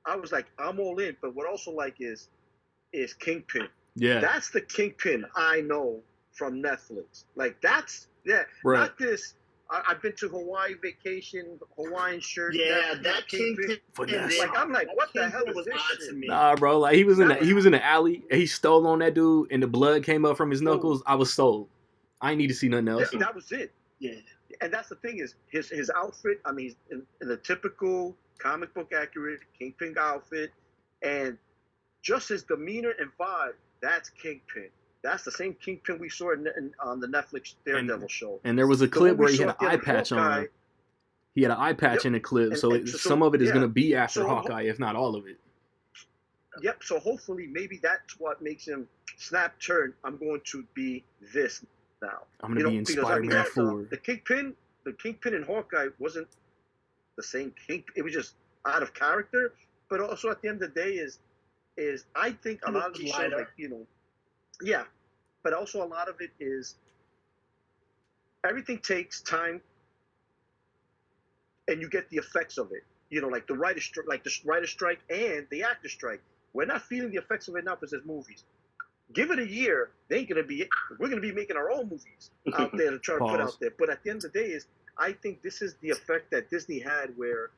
I was like, I'm all in. But what I also like is Kingpin. Yeah, that's the Kingpin I know from Netflix. Like that's not this. I've been to Hawaii vacation, Hawaiian shirt. Yeah, that Kingpin. Like I'm like, what the hell is this shit? Nah, bro. Like he was in the alley and he stole on that dude and the blood came up from his knuckles. I was sold. I ain't need to see nothing else. Yeah, that was it. Yeah. And that's the thing is his outfit. I mean, he's in the typical comic book accurate Kingpin outfit, and just his demeanor and vibe. That's Kingpin. That's the same Kingpin we saw on the Netflix Daredevil show. And there was a clip where he had an eye patch on. He had an eye patch in the clip, so some of it is going to be after Hawkeye, if not all of it. Yep. So hopefully, maybe that's what makes him snap turn. I'm going to be this now. I'm going to be in Spider-Man 4. The Kingpin in Hawkeye wasn't the same King. It was just out of character. But also at the end of the day is I think a lot of these shows, like, yeah, but also a lot of it is everything takes time, and you get the effects of it. Like the writer strike and the actor strike. We're not feeling the effects of it now because there's movies. Give it a year, we're gonna be making our own movies out there to try to put out there. But at the end of the day, I think this is the effect that Disney had where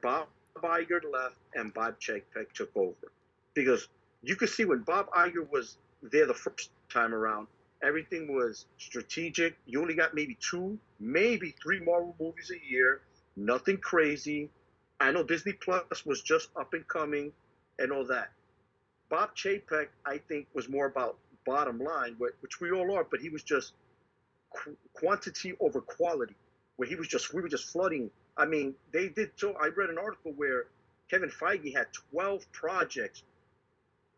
Bob Iger left and Bob Chapek took over, because you could see when Bob Iger was there the first time around, everything was strategic. You only got maybe 2, maybe 3 Marvel movies a year. Nothing crazy. I know Disney Plus was just up and coming and all that. Bob Chapek, I think, was more about bottom line, which we all are, but he was just quantity over quality, where we were just flooding. I mean, they did so. I read an article where Kevin Feige had 12 projects.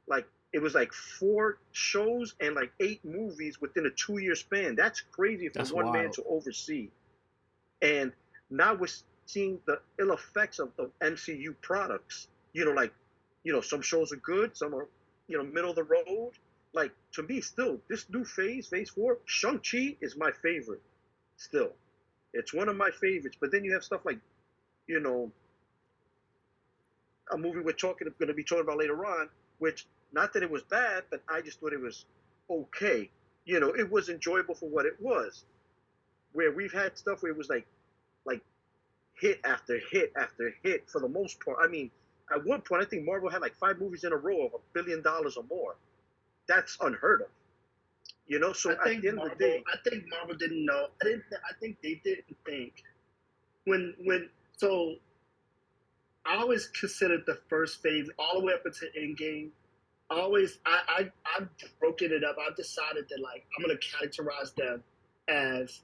Like, it was like 4 shows and like 8 movies within a 2-year span. That's crazy for one man to oversee. And now we're seeing the ill effects of the MCU products. Some shows are good, some are, middle of the road. Like, to me, still, this new phase 4, Shang-Chi is my favorite. Still. It's one of my favorites. But then you have stuff like, a movie we're going to be talking about later on, which, not that it was bad, but I just thought it was okay. It was enjoyable for what it was. Where we've had stuff where it was like hit after hit after hit for the most part. I mean, at one point, I think Marvel had like 5 movies in a row of $1 billion or more. That's unheard of. So at the end of the day, I think Marvel didn't know. I think they didn't think so. I always considered the first phase all the way up into Endgame. I've broken it up. I've decided that, like, I'm gonna characterize them as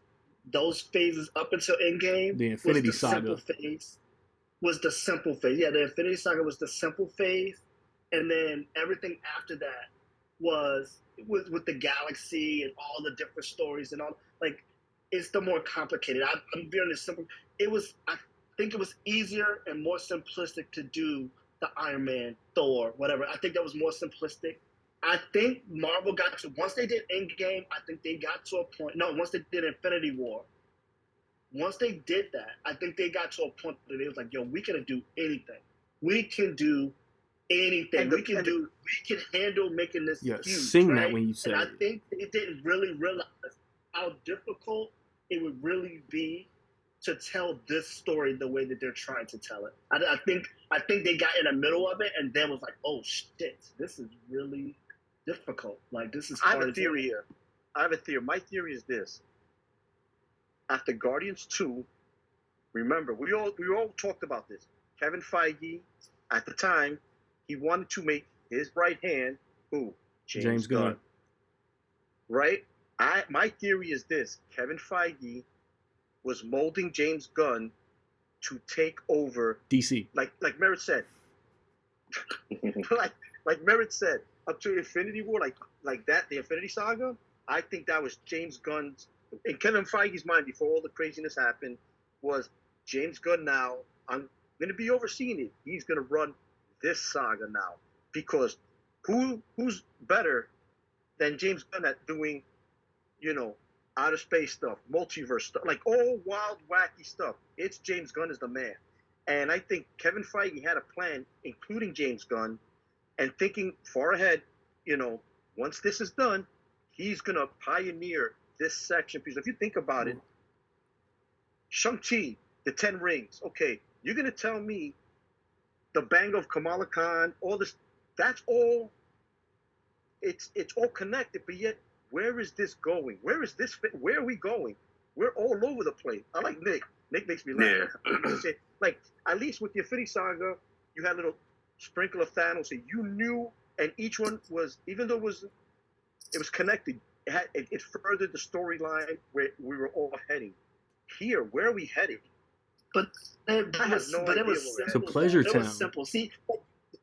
those phases up until Endgame. The Infinity Saga was the simple phase. Yeah, the Infinity Saga was the simple phase, and then everything after that was with the galaxy and all the different stories and all. Like, it's the more complicated. I'm being simple. I think it was easier and more simplistic to do the Iron Man, Thor, whatever. I think that was more simplistic. I think Marvel got to, once they did Endgame, I think they got to a point. No, once they did Infinity War. Once they did that, I think they got to a point that it was like, yo, we can do anything. We can do anything. We can handle making this huge. Sing that when you say it. I think it didn't really realize how difficult it would really be to tell this story the way that they're trying to tell it. I think they got in the middle of it and then was like, oh shit, this is really difficult. Like, this is hard. I have a theory here. My theory is this. After Guardians 2, remember, we all talked about this. Kevin Feige, at the time, he wanted to make his right hand, who? James Gunn. Right? My theory is this. Kevin Feige was molding James Gunn to take over DC. Like Merritt said. like Merritt said, up to Infinity War, like that, the Infinity Saga, I think that was James Gunn's, in Kevin Feige's mind before all the craziness happened, was James Gunn now, I'm going to be overseeing it. He's going to run this saga now. Because who's better than James Gunn at doing, outer space stuff, multiverse stuff, like all wild, wacky stuff? It's James Gunn is the man. And I think Kevin Feige had a plan, including James Gunn, and thinking far ahead, once this is done, he's gonna pioneer this section. Because if you think about it, Shang-Chi, the 10 Rings. Okay, you're gonna tell me the bang of Kamala Khan, all this, that's all. It's all connected, but yet, where is this going? Where is this? Where are we going? We're all over the place. I like Nick. Nick makes me laugh. Yeah. Like, at least with the Infinity Saga, you had a little sprinkle of Thanos, and you knew, and each one was, even though it was connected, it furthered the storyline where we were all heading. Here, where are we heading? But it was simple. It's a pleasure town. It was simple. See,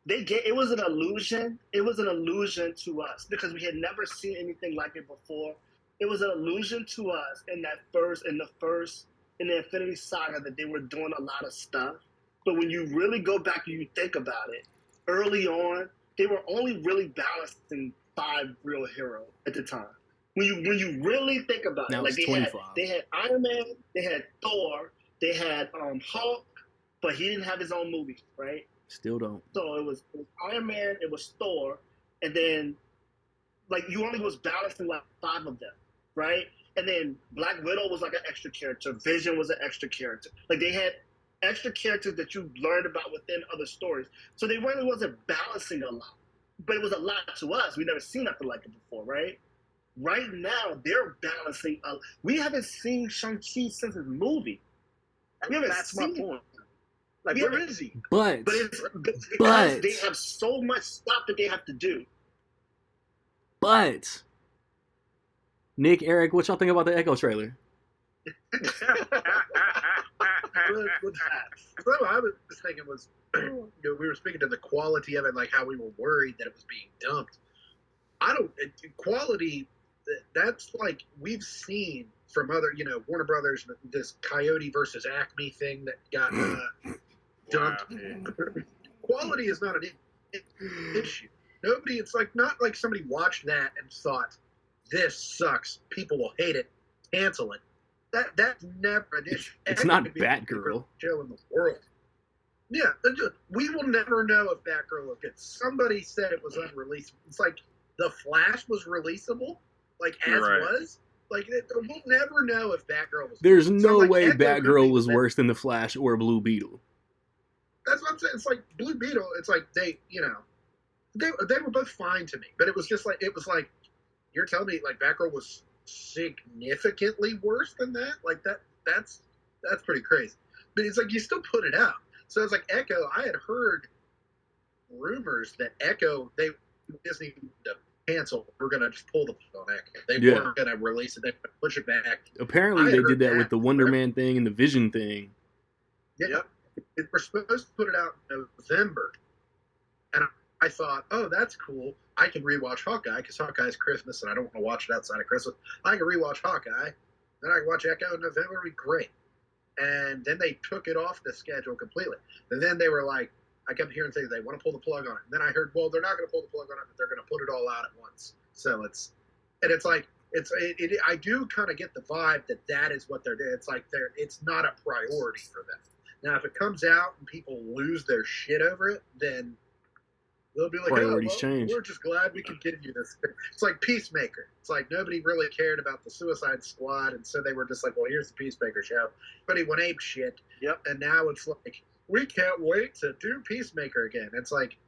it was an illusion. It was an illusion to us because we had never seen anything like it before. It was an illusion to us in the Infinity Saga that they were doing a lot of stuff. But when you really go back and you think about it, early on, they were only really balancing 5 real heroes at the time. When you really think about now it, like they had Iron Man, they had Thor, they had Hulk, but he didn't have his own movie, right? Still don't. So it was Iron Man, it was Thor, and then like you only was balancing like 5 of them, right? And then Black Widow was like an extra character, Vision was an extra character. Like they had extra characters that you learned about within other stories. So they really wasn't balancing a lot. But it was a lot to us. We never seen nothing like it before, right? Right now, they're balancing. We haven't seen Shang-Chi since his movie. That's my point. Like, where is he? But because they have so much stuff that they have to do. But Nick, Eric, what y'all think about the Echo trailer? What I was thinking was, we were speaking to the quality of it, like how we were worried that it was being dumped. Quality, that's like we've seen from other, Warner Brothers, this Coyote versus Acme thing that got dumped. Wow. Quality is not an issue. It's like not like somebody watched that and thought, this sucks, people will hate it, cancel it. That's never an issue. It's not Batgirl. Show in the world. Yeah, we will never know if Batgirl is good. Somebody said it was unreleasable. It's like The Flash was releasable, like as was. Like we'll never know if Batgirl was. There's no way Batgirl was worse than The Flash or Blue Beetle. That's what I'm saying. It's like Blue Beetle. It's like they were both fine to me, but it was you're telling me like Batgirl was significantly worse than that. Like that's pretty crazy. But it's like you still put it out. So it's like Echo. I had heard rumors that Echo, Disney canceled. We're gonna just pull the plug on Echo. They weren't gonna release it. They push it back. Apparently, they did that with the Wonder Man thing and the Vision thing. Yeah, we're supposed to put it out in November, and I thought, oh, that's cool. I can rewatch Hawkeye because Hawkeye's Christmas, and I don't want to watch it outside of Christmas. I can rewatch Hawkeye, then I can watch Echo in November. It'd be great. And then they took it off the schedule completely. And then they were like, I kept hearing things, they want to pull the plug on it. And then I heard, well, they're not going to pull the plug on it, but they're going to put it all out at once. So it's like, I do kind of get the vibe that is what they're doing. It's like it's not a priority for them. Now, if it comes out and people lose their shit over it, then they'll be like, priorities change. We're just glad we could give you this. It's like Peacemaker. It's like nobody really cared about the Suicide Squad, and so they were just like, well, here's the Peacemaker show. But he went ape shit. Yep. And now it's like, we can't wait to do Peacemaker again. It's like,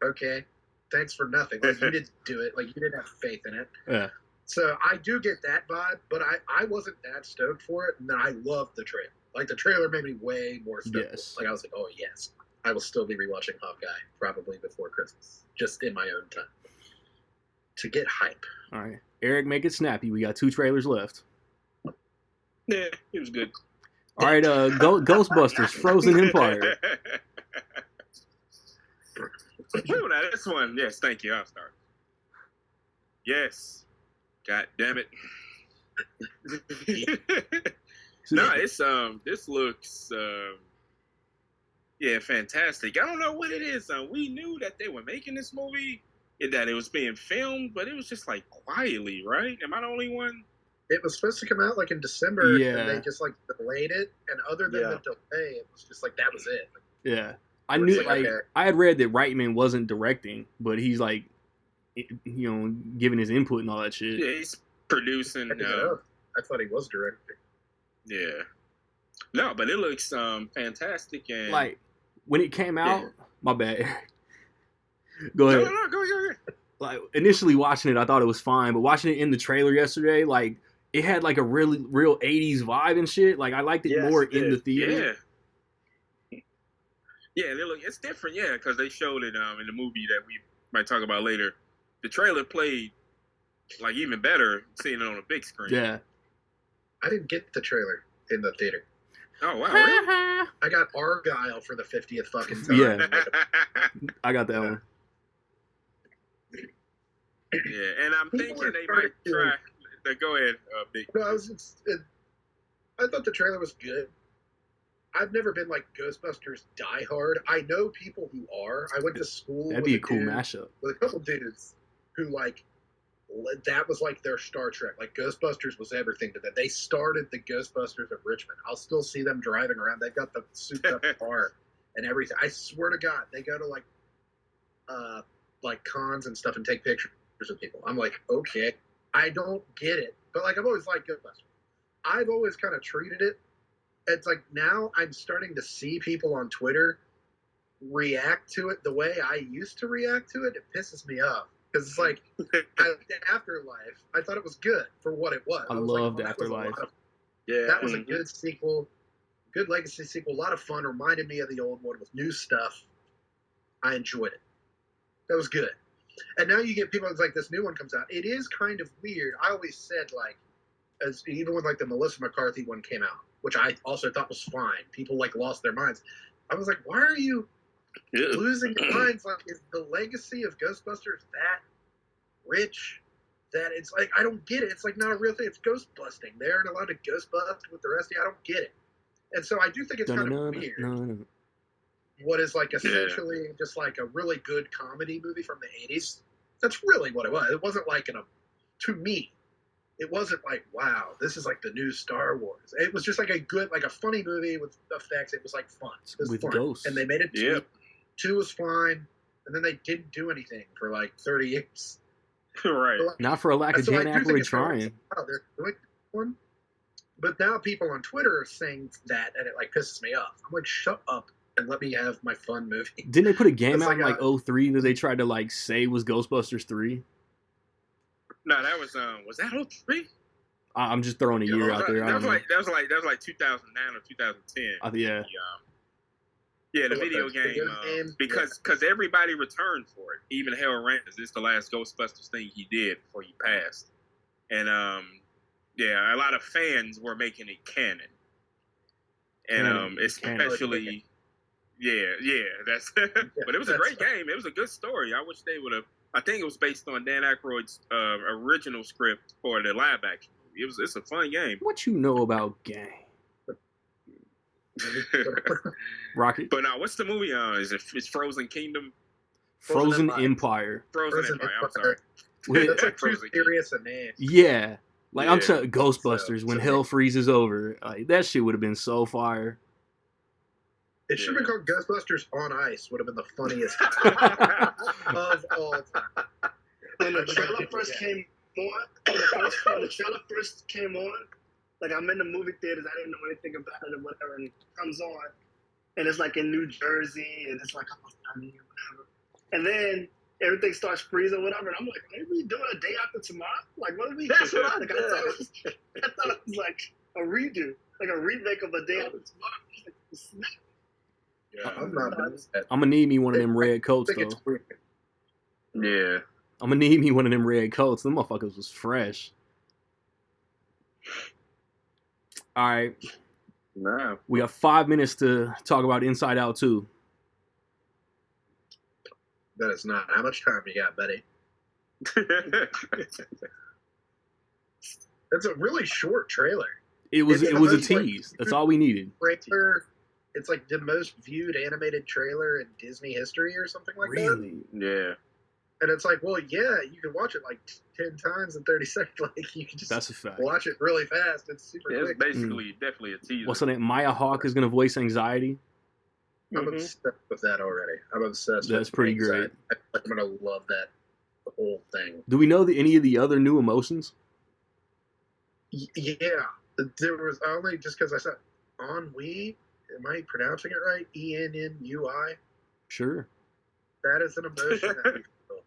okay, thanks for nothing. Like, you didn't do it. Like, you didn't have faith in it. Yeah. So I do get that vibe, but I wasn't that stoked for it, and then I loved the trailer. Like, the trailer made me way more stoked. Yes. Like, I was like, oh, yes. I will still be rewatching Hawkeye probably before Christmas, just in my own time, to get hype. All right. Eric, make it snappy. We got 2 trailers left. Yeah, it was good. All right, Ghostbusters, Frozen Empire. Now this one, yes, thank you. I'll start. Yes. God damn it. No, it's this looks fantastic. I don't know what it is. We knew that they were making this movie, that it was being filmed, but it was just like quietly, right? Am I the only one? It was supposed to come out like in December, Yeah. and they just like delayed it. And other than the delay, it was just like that was it. Yeah, I knew. Like, okay. I had read that Reitman wasn't directing, but he's like giving his input and all that shit. Yeah, he's producing. I thought he was directing. Yeah. No, but it looks fantastic. And like when it came out, my bad. Go ahead. No, go ahead. Like initially watching it, I thought it was fine, but watching it in the trailer yesterday, like it had like a real 80s vibe and shit. Like I liked it more in the theater. Yeah, it's different. Yeah, because they showed it in the movie that we might talk about later. The trailer played like even better seeing it on a big screen. Yeah. I didn't get the trailer in the theater. Oh wow! Really? I got Argyle for the 50th fucking time. Yeah, I got that one. Yeah, and I'm thinking they might try. Go ahead, Big. No, I thought the trailer was good. I've never been like Ghostbusters diehard. I know people who are. I went to school. That'd be a cool mashup with a couple dudes who like. That was like their Star Trek. Like Ghostbusters was everything to them. They started the Ghostbusters of Richmond. I'll still see them driving around. They've got the souped up car and everything. I swear to God, they go to like cons and stuff and take pictures of people. I'm like, okay, I don't get it, but like I've always liked Ghostbusters. I've always kind of treated it. It's like now I'm starting to see people on Twitter react to it the way I used to react to it. It pisses me off. Because it's like, Afterlife, I thought it was good for what it was. I loved Afterlife. That was a good sequel, good legacy sequel, a lot of fun, reminded me of the old one with new stuff. I enjoyed it. That was good. And now you get people, it's like this new one comes out. It is kind of weird. I always said, like, even when like the Melissa McCarthy one came out, which I also thought was fine. People like lost their minds. I was like, why are you losing your minds? Like, is the legacy of Ghostbusters that rich that it's like, I don't get it. It's like not a real thing. It's ghost busting. They aren't allowed to ghost bust with the rest of you. I don't get it. And so I do think it's kind of weird. What is like essentially just like a really good comedy movie from the 80s. That's really what it was. It wasn't like to me, it wasn't like, wow, this is like the new Star Wars. It was just like a good, like a funny movie with effects. It was like fun. It was with fun. Ghosts. And they made it 2. 2 was fine. And then they didn't do anything for like 30 years. Right. So, not for a lack of Dan Aykroyd trying. Wow, they're doing one. But now people on Twitter are saying that, and it like pisses me off. I'm like, shut up and let me have my fun movie. Didn't they put a game out in like 03 that they tried to like say was Ghostbusters 3? No, that was that 03? I'm just throwing a year out there. That was like 2009 or 2010. Yeah. Yeah, the video game because everybody returned for it. Even Harold Ramis. This is the last Ghostbusters thing he did before he passed, and a lot of fans were making it canon, and especially, that's. But it was a great game. It was a good story. I wish they would have. I think it was based on Dan Aykroyd's original script for the live action movie. It's a fun game. What you know about game? Rocket. But now, what's the movie? It's Frozen Kingdom? Frozen Empire. Frozen Empire. I'm sorry. That's like too serious a name. Yeah. Like, I'm telling Ghostbusters, when hell freezes over, like, that shit would have been so fire. It should have been called Ghostbusters on Ice. Would have been the funniest of all time. When the trailer first came on, like, I'm in the movie theaters, I didn't know anything about it or whatever, and it comes on, and it's like in New Jersey, and it's like, I mean, whatever. And then everything starts freezing or whatever, and I'm like, are we doing a Day After Tomorrow? Like, what are we doing? I thought it was like a redo, like a remake of a Day After Tomorrow. Yeah, I'm not gonna need me one of them red coats, though. Yeah. I'm gonna need me one of them red coats. Them motherfuckers was fresh. All right. No. We got 5 minutes to talk about Inside Out 2. That is not. How much time you got, Betty? It's a really short trailer. It was a tease. That's all we needed. Trailer. It's like the most viewed animated trailer in Disney history or something like that. Really? Yeah. And it's like, well, yeah, you can watch it like 10 times in 30 seconds. Like, you can just That's a fact. watch it really fast. It's super quick. It's basically definitely a teaser. What's her name? Maya Hawke is going to voice Anxiety. I'm obsessed with that already. I'm obsessed with That's pretty Anxiety. great. I'm going to love that the whole thing. Do we know any of the other new emotions? Yeah, there was only just because I said ennui. Am I pronouncing it right? Ennui. Sure. That is an emotion that we feel.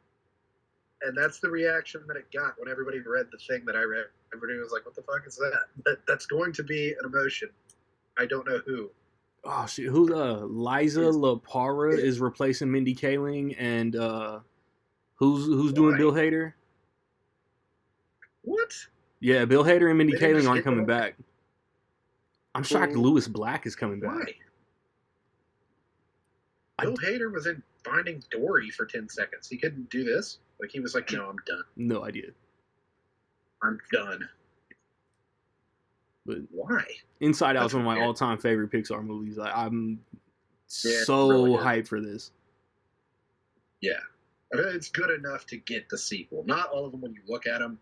And that's the reaction that it got when everybody read the thing that I read. Everybody was like, what the fuck is that? That's going to be an emotion. I don't know who. Oh, shit. Who's Liza LaPara is replacing Mindy Kaling, and who's doing Bill Hader? What? Yeah, Bill Hader and Mindy Kaling aren't coming back. I'm shocked Lewis Black is coming back. Why? Bill Hader was in Finding Dory for 10 seconds. He couldn't do this. Like, he was like, no, I'm done. No idea. I'm done. But why? Inside Out is one of my all-time favorite Pixar movies. I'm so really hyped for this. Yeah. I mean, it's good enough to get the sequel. Not all of them, when you look at them,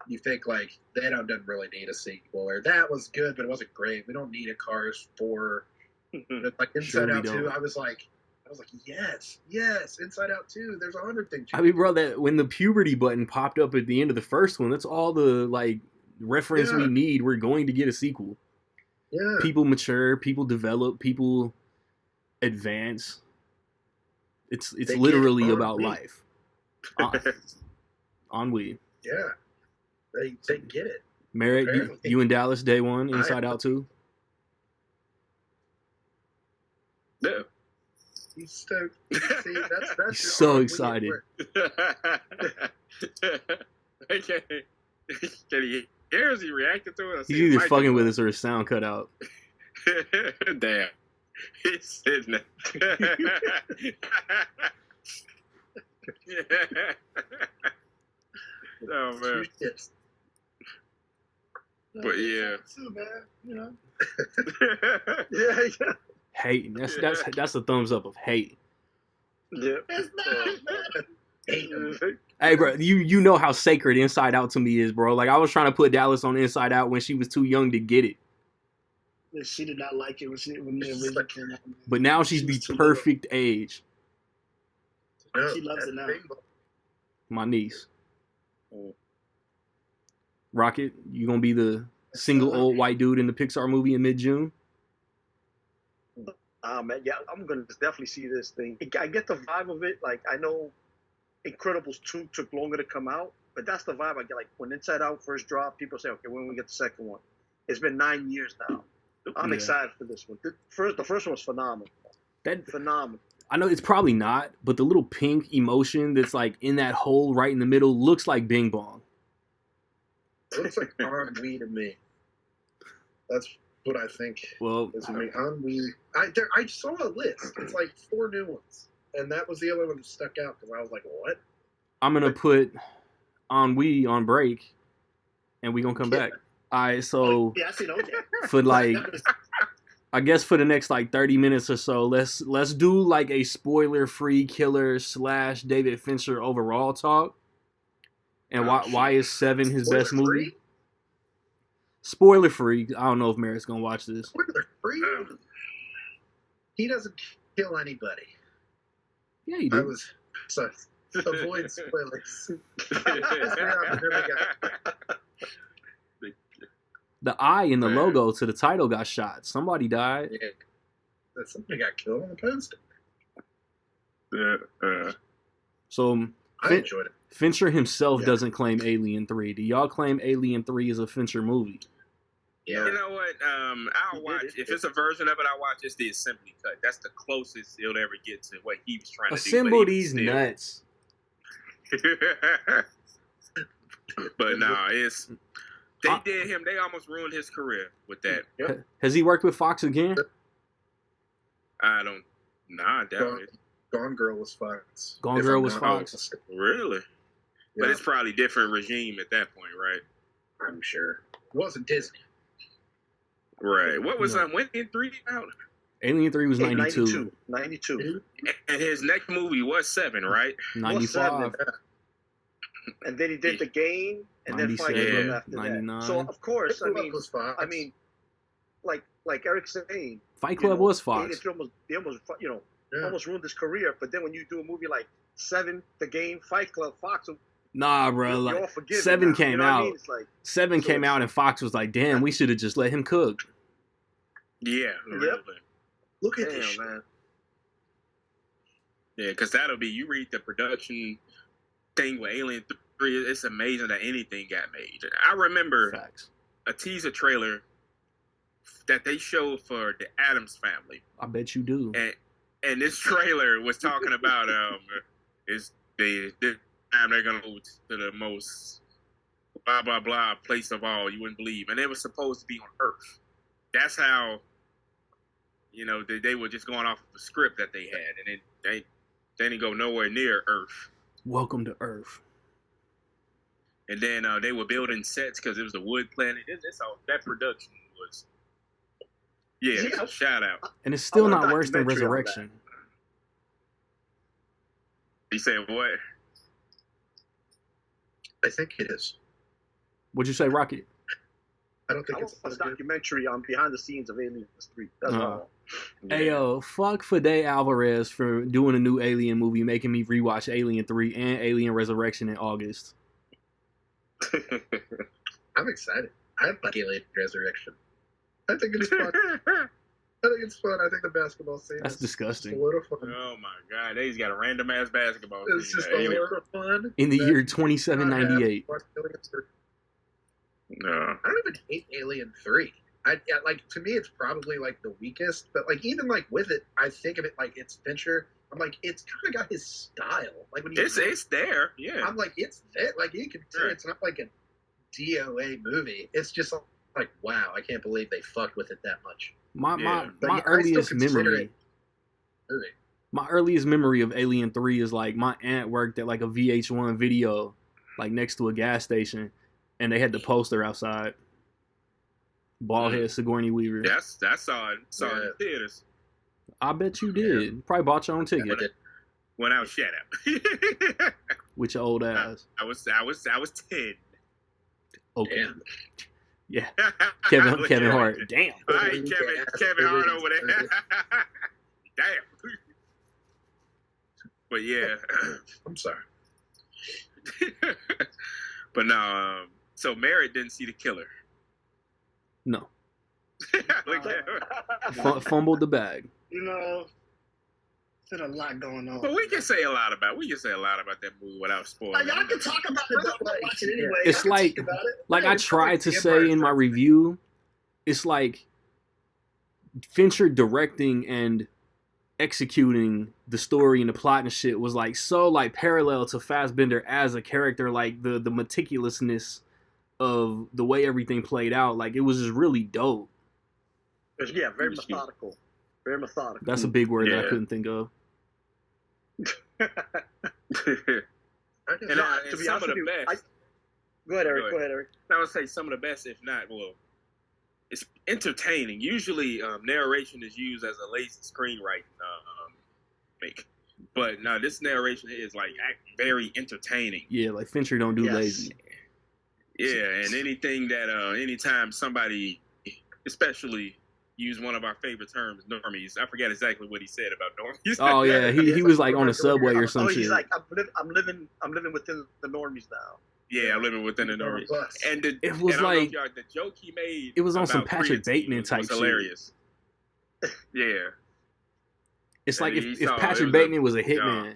you think, like, they don't really need a sequel. Or that was good, but it wasn't great. We don't need a Cars 4. Like, Inside Out 2, I was like, yes, Inside Out 2. There's 100 things. I mean, bro, that when the puberty button popped up at the end of the first one, that's all the, like, reference we need. We're going to get a sequel. Yeah. People mature, people develop, people advance. It's literally about life. Ennui. Yeah. They get it. Merritt, you in Dallas day one, Inside Out 2? Yeah. He's stoked. See, that's He's so excited. Can he hear? Is he reacting to it? He's either fucking with us or his sound cut out. Damn. He's sitting there. Oh, man. But yeah. Too, man. You know. Yeah. Hate. That's a thumbs up of hate. Yeah. It's not, man. Hey, bro, you know how sacred Inside Out to me is, bro. Like, I was trying to put Dallas on Inside Out when she was too young to get it. She did not like it when the original came out. But now she's the perfect age. No, she loves it now. My niece. Rocket, you gonna be the single old white dude in the Pixar movie in mid-June? Man, yeah, I'm gonna definitely see this thing. I get the vibe of it. Like, I know Incredibles 2 took longer to come out, but that's the vibe I get. Like, when Inside Out first dropped, people say, okay, when we get the second one? It's been 9 years now. I'm excited for this one. The first one was phenomenal. Phenomenal. I know it's probably not, but the little pink emotion that's like in that hole right in the middle looks like Bing Bong. It looks like ennui to me. That's what I think. Well, ennui. I saw a list. It's like 4 new ones, and that was the only one that stuck out because I was like, "What?" I'm gonna put ennui on break, and we gonna come back. All right, so I see no for like, I guess for the next like 30 minutes or so, let's do like a spoiler-free Killer / David Fincher overall talk. And why is 7 his best movie? Spoiler free. I don't know if Merritt's gonna watch this. Spoiler free. He doesn't kill anybody. Yeah, he did. So avoid spoilers. The eye in the logo to the title got shot. Somebody died. Yeah. Somebody got killed on the poster. So I enjoyed it. Fincher himself doesn't claim Alien 3. Do y'all claim Alien 3 is a Fincher movie? Yeah. You know what? I'll watch. If it's a version of it, I'll watch. It's the assembly cut. That's the closest he'll ever get to what he was trying to do. Assemble these nuts. But nah, it's... They did him. They almost ruined his career with that. Yep. Has he worked with Fox again? I don't... Nah, I doubt it. Gone Girl was Fox. Gone Girl was Fox. Really? Yeah. But it's probably different regime at that point, right? I'm sure. It wasn't Disney. Right. What was when did 3 out? Alien 3 was 92. 92. And his next movie was 7, right? 95. And then he did The Game, and then Fight Club after 99. that. So of course, I mean, like Eric's saying, Fight Club was Fox. They almost ruined his career. But then when you do a movie like 7, The Game, Fight Club, Fox. Nah, bro. Like 7 now. came out. I mean? Like, 7 came out, and Fox was like, "Damn, we should have just let him cook." Yeah. Yep. Look at this, man. Yeah, because that'll be, you read the production thing with Alien 3, it's amazing that anything got made. I remember a teaser trailer that they showed for the Addams Family. I bet you do. And this trailer was talking about is the time they're gonna go to the most blah blah blah place of all you wouldn't believe, and it was supposed to be on Earth. That's how, you know, they were just going off of the script that they had, and they didn't go nowhere near Earth. Welcome to Earth. And then they were building sets because it was the wood planet. That production was, shout out. And it's still not worse than Resurrection. You saying what? I think it is. What'd you say, Rocket? I don't think it's a documentary on behind the scenes of Alien 3. That's all. Hey, yo, fuck Fede Alvarez for doing a new Alien movie, making me rewatch Alien 3 and Alien Resurrection in August. I'm excited. I like Alien Resurrection. I think it's fun. I think the basketball scene That's disgusting. A lot of fun. Oh my god, they just got a random ass basketball scene. It's just a lot of fun. In the year 2798. No. I don't even hate Alien 3. To me, it's probably like the weakest, but like even like with it, I think of it like it's Fincher. I'm like, it's kind of got his style. Like when it's there, yeah. I'm like, it's there. Like you can say it's not like a DOA movie. It's just like, wow, I can't believe they fucked with it that much. My earliest memory. My earliest memory of Alien 3 is like my aunt worked at like a VH1 video, like next to a gas station, and they had the poster outside. Baldhead Sigourney Weaver. Yes, I saw it. Saw it in theaters. I bet you did. Yeah. Probably bought your own ticket. When I was shut up. With your old ass. I was 10. Okay. Damn. Yeah. Kevin Hart. Damn. All right, Kevin Hart over there. Damn. But yeah. I'm sorry. But no, so Merritt didn't see The Killer. No. Fumbled the bag. You know, there's a lot going on. But we can say a lot about that movie without spoiling. Y'all can talk about it, but I watch it anyway. It's like I tried to say in my review, it's like Fincher directing and executing the story and the plot and shit was like so like parallel to Fassbender as a character, like the meticulousness of the way everything played out, like it was just really dope. Yeah, very methodical. Very methodical. That's a big word that I couldn't think of. And some of the best. Go ahead, Eric. I would say some of the best, if not, it's entertaining. Usually, narration is used as a lazy screenwriting make. But no, this narration is like very entertaining. Yeah, like Fincher don't do lazy. Yeah, and anything that anytime somebody, especially use one of our favorite terms, normies. I forget exactly what he said about normies. Oh yeah, he was like on a subway or some shit. He's like, I'm living within the normies now. Yeah, I'm living within the normies. And it was like the joke he made. It was on some Patrick Bateman type shit. Hilarious. Yeah. It's like if Patrick Bateman was a hitman.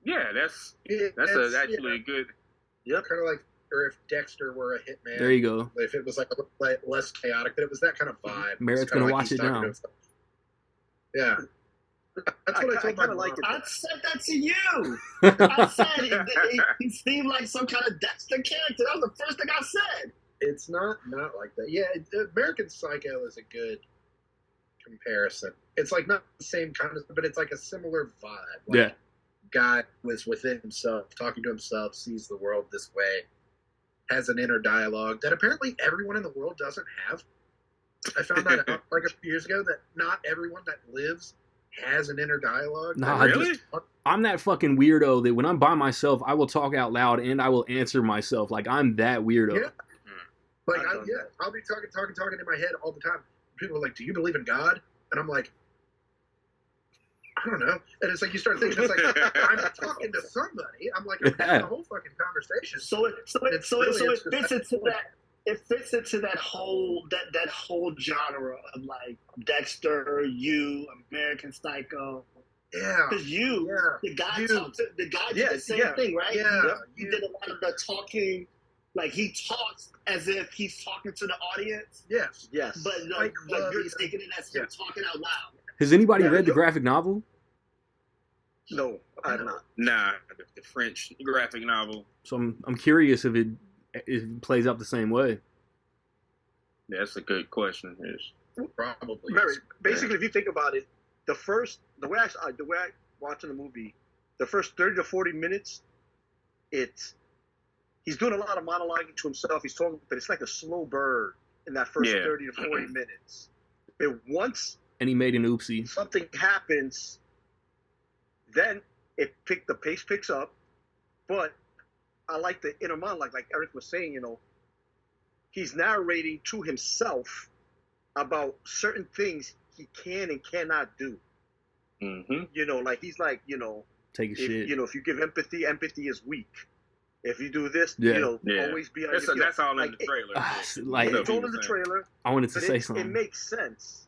Yeah, that's actually a good. Yep, kind of like. Or if Dexter were a hitman. There you go. If it was like less chaotic, but it was that kind of vibe. Merritt's gonna watch it now. Yeah. That's what I told my mom. I said that to you. I said he seemed like some kind of Dexter character. That was the first thing I said. It's not like that. Yeah, American Psycho is a good comparison. It's like not the same kind of, but it's like a similar vibe. Like, yeah. Guy was within himself, talking to himself, sees the world this way. Has an inner dialogue that apparently everyone in the world doesn't have. I found that out like a few years ago that not everyone that lives has an inner dialogue. Nah, really? I'm that fucking weirdo that when I'm by myself, I will talk out loud and I will answer myself. Like I'm that weirdo. Yeah. Like I'll be talking in my head all the time. People are like, "Do you believe in God?" And I'm like, I don't know. And it's like you start thinking, it's like I'm talking to somebody. I'm like, I'm having a whole fucking conversation. So it fits into that. It fits into that whole genre of like Dexter, You, American Psycho. Yeah. Because the guy did the same thing, right? Yeah. He did a lot of the talking. Like he talks as if he's talking to the audience. Yes. But like you're taking it as him talking out loud. Has anybody read the graphic novel? No, I have not. Nah, the French graphic novel. So I'm curious if it plays out the same way. Yeah, that's a good question. Probably. Basically, if you think about it, the way I watching the movie, the first 30 to 40 minutes, he's doing a lot of monologuing to himself. He's talking, but it's like a slow burn in that first 30 to 40 minutes. But once he made an oopsie, something happens, then the pace picks up. But I like the inner monologue, like Eric was saying. He's narrating to himself about certain things he can and cannot do. Mm-hmm. Like he's like, take a shit. If you give empathy is weak. If you do this, always be on your that's all in the trailer. It's all in the trailer. I wanted to say something. It makes sense.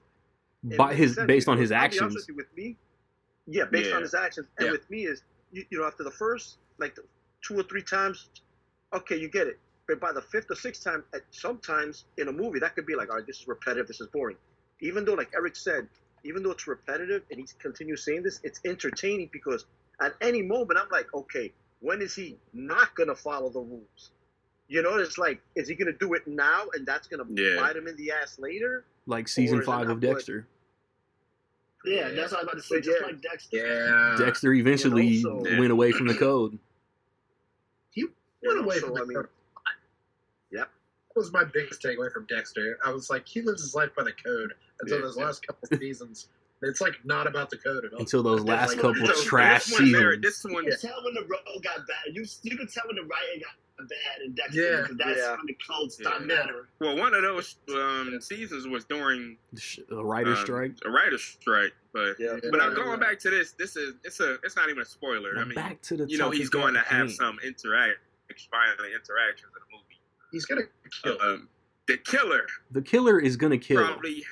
Based on his actions. With me, based on his actions, and with me is after the first like 2 or 3 times, okay, you get it. But by the 5th or 6th time, sometimes in a movie that could be like, all right, this is repetitive, this is boring. Even though, like Eric said, even though it's repetitive and he continues saying this, it's entertaining because at any moment I'm like, okay, when is he not gonna follow the rules? It's like, is he gonna do it now and that's gonna bite him in the ass later? Like season 5 of Dexter. Yeah, that's what I was about to say. Just like Dexter. Yeah. Dexter eventually went away from the code. He went away from the code. Yep. That was my biggest takeaway from Dexter. I was like, he lives his life by the code until those last couple seasons. It's like not about the code at all. Until those last couple trash seasons. This one, you can tell when the road got bad. You can tell when the writing got bad in Dexter because that's when the code stopped mattering. Well, one of those seasons was during a writer's strike. A writer's strike, but going back to this, it's not even a spoiler. I mean, back to the he's going to have some violent interactions in the movie. He's gonna kill the killer. The killer is gonna kill. Probably.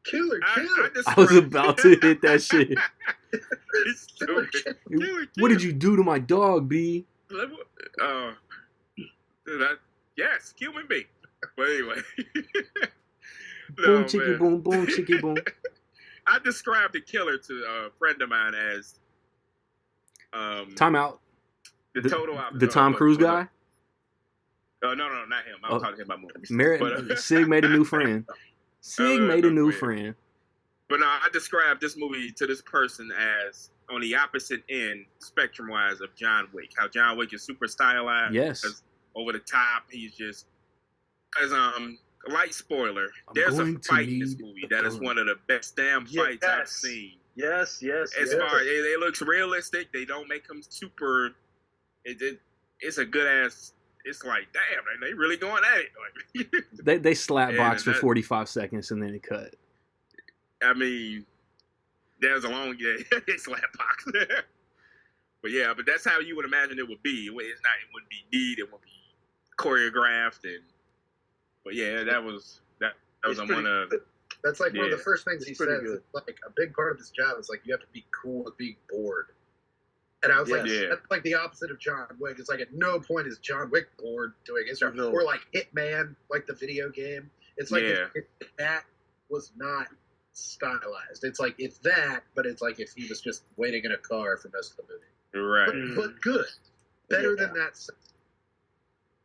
Killer. I was about to hit that shit. What did you do to my dog, B? Yes, human being. But anyway. Boom, chicky, boom, boom, chicky, boom. I described the killer to a friend of mine as Time out. The total opposite. The Tom Cruise guy? No, not him. I was talking about movies. Sig made a new friend. Made a new friend. But no, I described this movie to this person as on the opposite end, spectrum-wise, of John Wick. How John Wick is super stylized. Yes. Over the top. He's just... As a light spoiler, there's a fight in this movie that is one of the best damn fights I've seen. Yes. As far as it looks realistic, they don't make them super... It's a good-ass... It's like, damn, they really going at it. Like, they slap box for 45 seconds and then it cut. I mean, there's a long slap box. But that's how you would imagine it would be. It wouldn't be neat. It wouldn't be choreographed. That was one of. That's like one of the first things he says. Like a big part of this job is like you have to be cool with being bored. And I was like, that's like the opposite of John Wick. It's like at no point is John Wick bored doing his job. Or like Hitman, like the video game. It's like if that was not stylized. It's like it's that, but it's like if he was just waiting in a car for most of the movie. Right. But good. Better than that.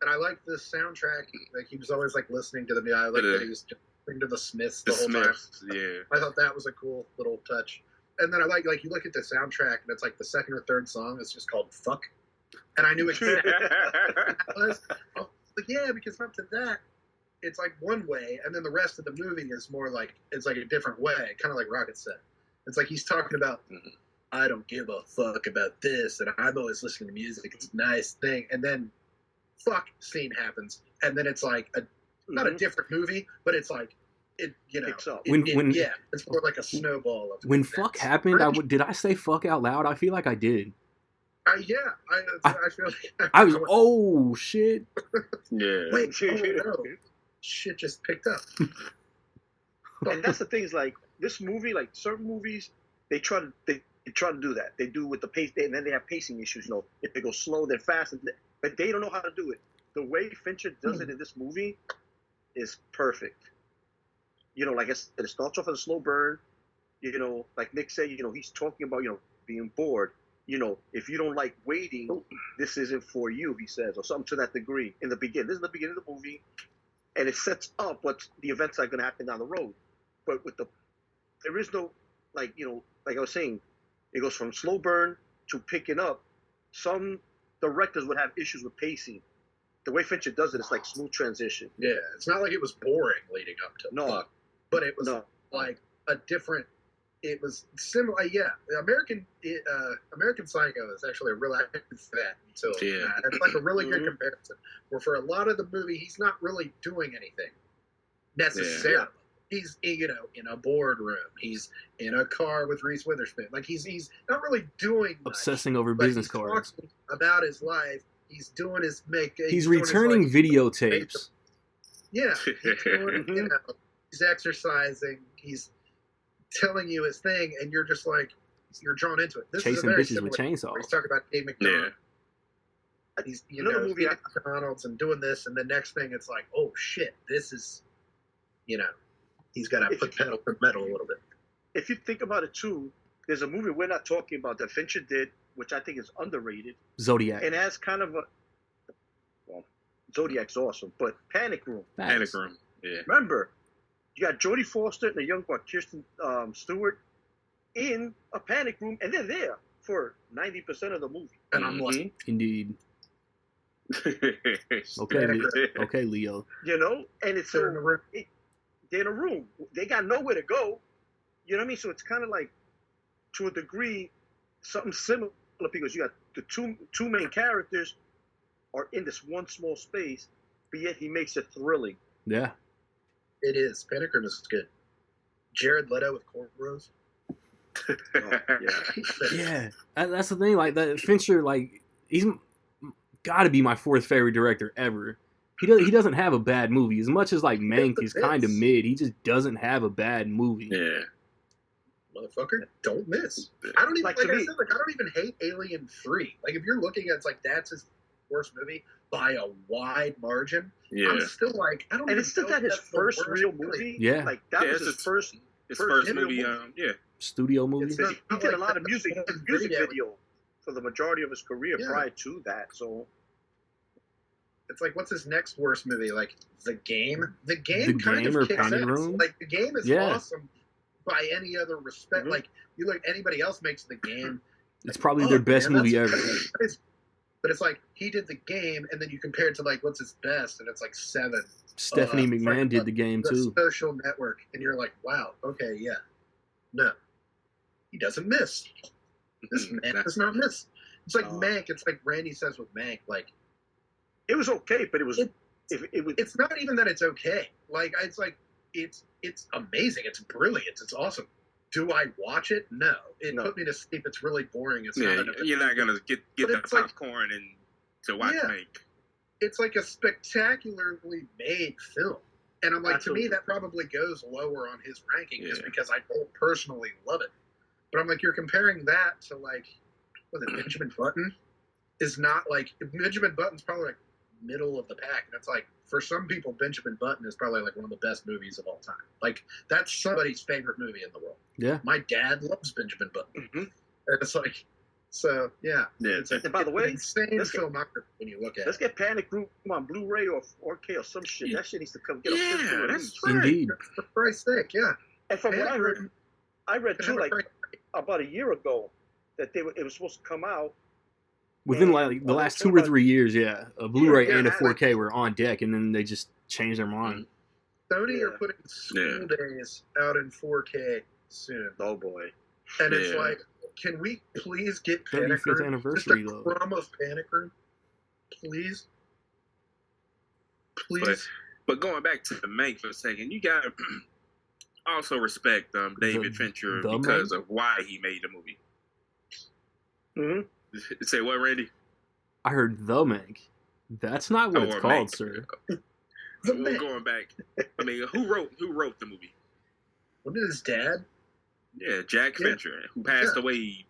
And I like the soundtrack. Like he was always like listening to the music. I like that he was listening to the Smiths the whole time. Yeah. I thought that was a cool little touch. And then I like you look at the soundtrack and it's like the second or third song is just called "Fuck," and I knew exactly what that was. I was like, because up to that, it's like one way, and then the rest of the movie is more like it's like a different way, kind of like Rocket said. It's like he's talking about, I don't give a fuck about this, and I'm always listening to music. It's a nice thing, and then, fuck scene happens, and then it's like not a different movie, but it's like it picks up. Yeah, it's more like a snowball. When fuck happened, did I say fuck out loud? I feel like I did. I feel like I was, oh shit. Yeah. Wait, no. Shit just picked up. And that's the thing is like this movie, like certain movies, they try to do that. They do with the pace, and then they have pacing issues. You know, if they go slow, then fast, but they don't know how to do it. The way Fincher does it in this movie is perfect. You know, like it starts off as a slow burn. You know, like Nick said, you know, he's talking about, you know, being bored. You know, if you don't like waiting, this isn't for you, he says, or something to that degree in the beginning. This is the beginning of the movie, and it sets up what the events are going to happen down the road. But there is no, like, you know, like I was saying, it goes from slow burn to picking up. Some directors would have issues with pacing. The way Fincher does it, it's like smooth transition. Yeah, it's not like it was boring leading up to fuck, but it was like a different. It was similar. Yeah, American Psycho is actually a real actor for that. So it's like a really good comparison. Where for a lot of the movie, he's not really doing anything necessarily. Yeah. He's, you know, in a boardroom. He's in a car with Reese Witherspoon. Like he's not really doing much, obsessing over business cards about his life. He's doing his He's returning videotapes. Yeah, he's doing, you know, he's exercising. He's telling you his thing, and you're just like, you're drawn into it. This Chasing is bitches with chainsaws. He's talking about Dave McDonald. Yeah. He's, you know, movie McDonald's and doing this, and the next thing it's like, oh shit, this is, you know, he's got to put pedal to metal a little bit. If you think about it too, there's a movie we're not talking about that Fincher did, which I think is underrated. Zodiac. And has kind of Zodiac's awesome, but Panic Room. Panic Room. Yeah. Remember, you got Jodie Foster and the young Kirsten Stewart in a panic room, and they're there for 90% of the movie. And I'm like, indeed. Okay, Leo. You know, and it's they're in a room. They got nowhere to go. You know what I mean? So it's kind of like, to a degree, something similar, because you got the two main characters are in this one small space, but yet he makes it thrilling. Yeah. It is. Panic Room is good. Jared Leto with cornrows. Yeah. That's the thing. Like that Fincher, like he's got to be my fourth favorite director ever. He doesn't have a bad movie. As much as like Mank is kind of mid, he just doesn't have a bad movie. Yeah. Motherfucker, don't miss. I don't even like I said, like I don't even hate Alien 3. Like if you're looking at it's like that's his worst movie by a wide margin. Yeah. I'm still like I don't. And it's still that his first real movie. Yeah. Like that was his first movie. Studio movie. He did a lot of music video for the majority of his career prior to that. So it's like, what's his next worst movie? Like The Game. The Game kind of kicks ass. Like The Game is awesome by any other respect. Mm-hmm. Like you look, anybody else makes The Game. It's probably their best movie ever. But it's like he did The Game, and then you compare it to like what's his best, and it's like 7. Stephanie McMahon did The Game too. Social Network, and you're like, wow, okay, yeah, no, he doesn't miss. This man does not miss. It's like Mank. It's like Randy says with Mank. Like it was okay, but it was. It's not even that it's okay. Like it's like it's amazing. It's brilliant. It's awesome. Do I watch it? No. It put me to sleep. It's really boring. It's not. You're not gonna get the popcorn and to watch Mank. It's like a spectacularly made film, and I'm like, Absolutely. To me, that probably goes lower on his ranking just because I don't personally love it. But I'm like, you're comparing that to like, was it Benjamin Button? Is not like Benjamin Button's probably like middle of the pack, and it's like for some people, Benjamin Button is probably like one of the best movies of all time. Like that's somebody's favorite movie in the world. Yeah, my dad loves Benjamin Button. Mm-hmm. And it's like, so yeah. It's and by the way, insane filmography when you look at. Let's get Panic Room on Blu-ray or 4K or some shit. That shit needs to come get a that's right. Indeed. For Christ's sake, yeah. And from what I read too, like about a year ago, that it was supposed to come out. Within like the last 2 or 3 years, a Blu-ray and a 4K were on deck, and then they just changed their mind. Sony are putting School Days out in 4K soon. Oh boy! And it's like, can we please get Panic Room? 35th anniversary, just a crumb of Panic Room, please. But going back to the Mank for a second, you got also respect David Fincher because of why he made the movie. Mm-hmm. Say what, Randy? I heard The Meg. That's not what it's called, sir. Going back, I mean, who wrote the movie? Wasn't it his dad? Yeah, Jack Fincher, who passed away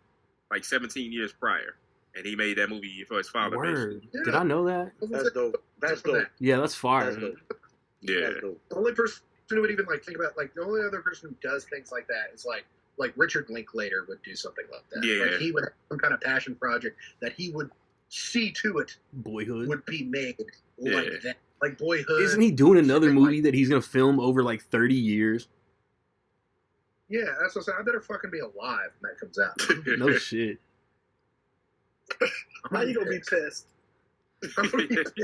like 17 years prior, and he made that movie for his father. Word. Yeah. Did I know that? That's dope. That's dope. Yeah, that's fire. That's dope. Yeah. That's dope. The only person who would even like think about the only other person who does things like that is like Richard Linklater would do something like that. Yeah. Like he would have some kind of passion project that he would see to it. Boyhood would be made like that. Like Boyhood. Isn't he doing another movie that he's gonna film over like 30 years? Yeah, that's what I'm saying. I better fucking be alive when that comes out. No shit. How you gonna be pissed? He's gonna be pissed.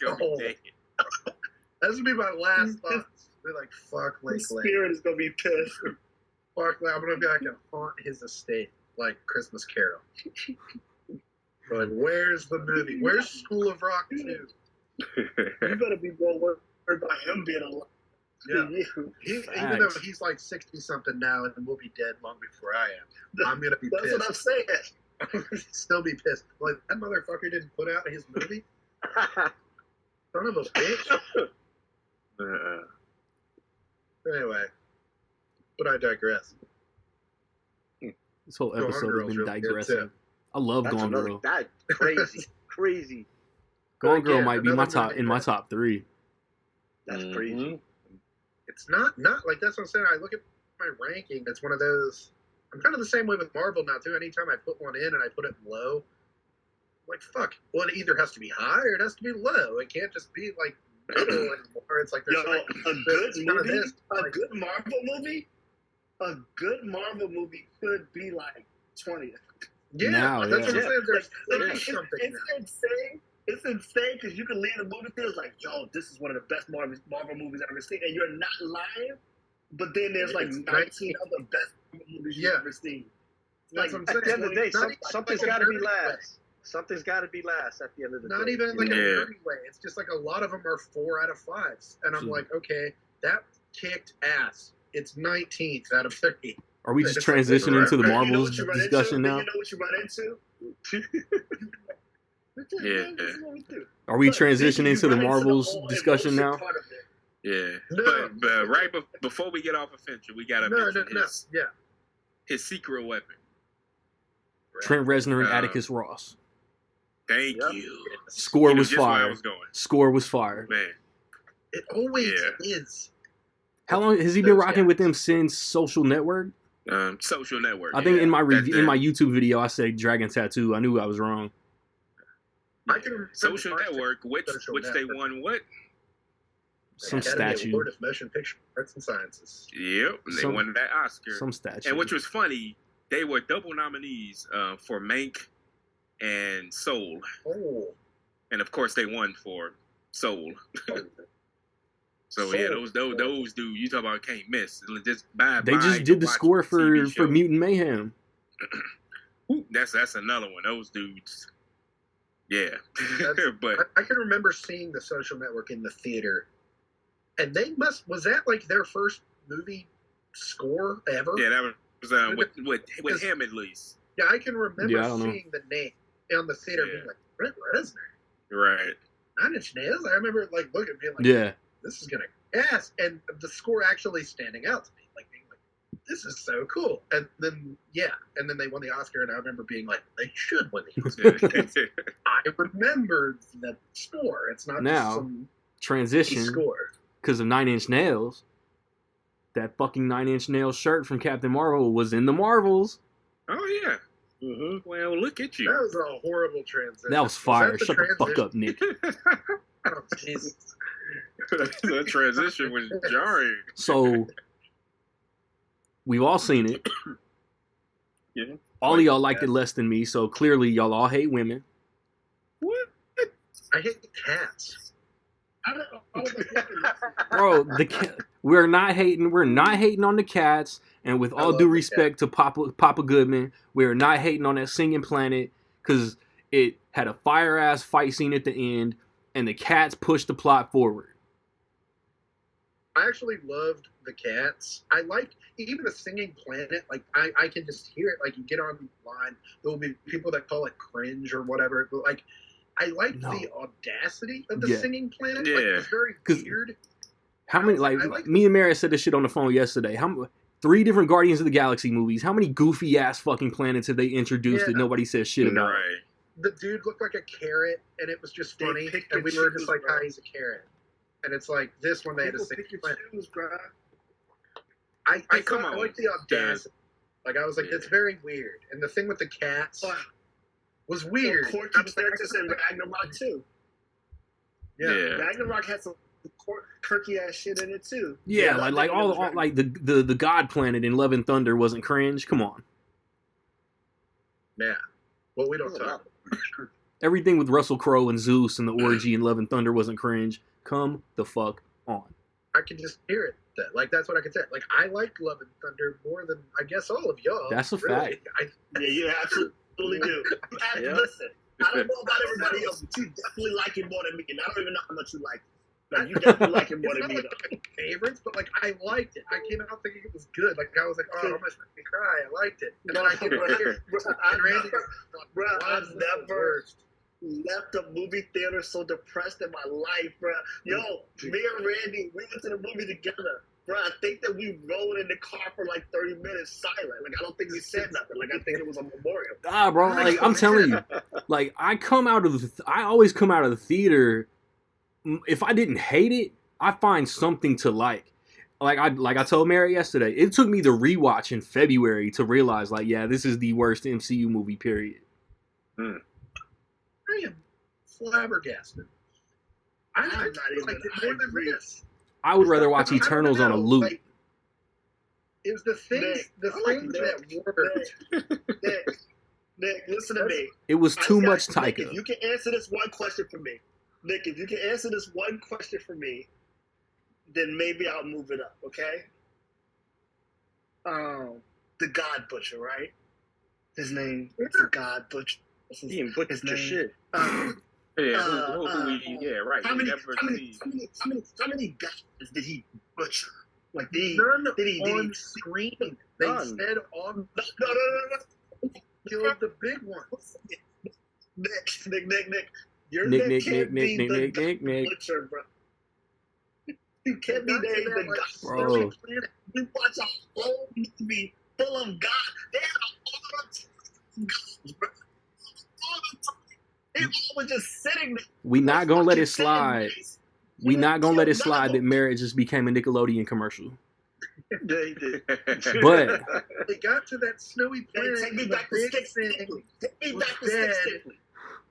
Gonna be dead. That's gonna be my last thoughts. Be like, fuck Linklater. His spirit is gonna be pissed. Fuck, I'm gonna be like, haunt his estate like Christmas Carol. Like, where's the movie? Where's School of Rock 2? You better be more worried about him being alive. Yeah. Even though he's like 60-something now and will be dead long before I am, I'm going to be pissed. That's what I'm saying. I'm going to still be pissed. Like, that motherfucker didn't put out his movie? Son of a bitch. Anyway. But I digress. This whole episode has been digressing. I love Gone Girl. That crazy. Gone Girl might be my top 3. That's crazy. It's not like that's what I'm saying. I look at my ranking. It's one of those. I'm kind of the same way with Marvel now too. Anytime I put one in and I put it low, I'm like fuck. Well, it either has to be high or it has to be low. It can't just be like middle anymore. It's like there's a good Marvel movie could be like 20th. Yeah, now, that's what I'm saying. It's insane. It's insane because you can leave the movie theaters like, yo, this is one of the best Marvel movies I've ever seen, and you're not lying. But then there's like 19 other best movies you've ever seen. Like, at the end of the day, something's got to be last. Something's got to be last at the end of the day. Not even like a nerdy way. It's just like a lot of them are 4 out of 5s, and I'm like, okay, that kicked ass. It's 19th out of 30. Are we just transitioning into the Marvels discussion now? You know what you run into? Are we transitioning to the Marvels discussion now? Yeah. But right before we get off of Fincher, we got to mention his secret weapon. Trent Reznor and Atticus Ross. Thank you. Score was fire. Score was fire. Man. It always is. How long has he been rocking with them since Social Network? Social Network. I think in my review, in my YouTube video, I said Dragon Tattoo. I knew I was wrong. I can Social Network, which they won what? Some statue. Award of Motion Picture Arts and Sciences. Yep, they won that Oscar. Some statue. And which was funny, they were double nominees for Mank and Soul. Oh. And of course, they won for Soul. So Soul. Yeah, those dudes you talk about can't miss. They just did the score for Mutant Mayhem. That's another one. Those dudes. Yeah. But I can remember seeing the Social Network in the theater, and was that like their first movie score ever? Yeah, that was with him at least. Yeah, I can remember seeing the name on the theater being like Trent Reznor. Right. 9 Inch Nails. I remember like looking being like, yeah, this is gonna ass, and the score actually standing out to me, like being like, this is so cool. And then they won the Oscar, and I remember being like, they should win the Oscar. I remember the score. It's not now just some transition score because of 9 Inch Nails. That fucking 9 Inch Nails shirt from Captain Marvel was in the Marvels. Oh yeah. Mm-hmm. Well, look at you. That was a horrible transition. That was fire. Shut the fuck up, Nick. Oh, Jesus. That transition was jarring. So, we've all seen it. Yeah. All of y'all liked it less than me, so clearly y'all all hate women. What? I hate cats. Bro, we're not hating. We're not hating on the cats. And with all due respect to Papa Goodman, we're not hating on that Singing Planet because it had a fire ass fight scene at the end, and the cats pushed the plot forward. I actually loved the cats. I liked even the singing planet. Like I can just hear it. Like you get online, there will be people that call it cringe or whatever. But like I liked the audacity of the singing planet. Yeah, like, it was very weird. How many like me and Mary said this shit on the phone yesterday? 3 different Guardians of the Galaxy movies. How many goofy ass fucking planets have they introduced that nobody says shit about? Right. The dude looked like a carrot, and it was just funny. And we were just like, "Hi, he's a carrot." And it's like this one they had to say. I like the audacity. Like I was like, it's very weird. And the thing with the cats was weird. Quirky characters in Ragnarok too. Yeah, Ragnarok had some quirky ass shit in it too. Yeah, like all like the God Planet in Love and Thunder wasn't cringe. Come on. Yeah, well we don't talk about. Everything with Russell Crowe and Zeus and the orgy in Love and Thunder wasn't cringe. Come the fuck on. I can just hear it. Like that's what I can say. Like I like Love and Thunder more than I guess all of y'all. That's a fact. Yeah, you absolutely do. Listen, I don't know about everybody else, but you definitely like it more than me, and I don't even know how much you like it. Like you definitely like it more than me. It's not like favorites, but like I liked it. I came out thinking it was good. Like I was like, oh, it almost made me cry. I liked it. And I came out here, I've never left a movie theater so depressed in my life, bro. Yo, me and Randy, we went to the movie together. Bro, I think that we rode in the car for like 30 minutes silent. Like, I don't think we said nothing. Like, I think it was a memorial. Bro, like, I'm telling you. Like, I always come out of the theater, if I didn't hate it, I find something to like. Like I told Mary yesterday, it took me the rewatch in February to realize, like, yeah, this is the worst MCU movie, period. I am flabbergasted. I liked it more than this. I would rather watch Eternals on a loop. Like, it was the things that worked. Nick, listen to me. It was too much Taika. Nick, if you can answer this one question for me, then maybe I'll move it up, okay? The God Butcher, right? His name is the God Butcher. He ain't butcher shit. Yeah, right. How many guys did he butcher? Like none on screen. They said on. No. Killed the big one. Nick. Your Nick can't be the butcher, bro. You can't be the God. Bro. We watch a whole movie full of God. They had all the gods, bro. All the time. They all were just sitting there. We not gonna let it slide. We not gonna let it slide that Marriage just became a Nickelodeon commercial. They did. But they got to that snowy planet. Take me back to Stick.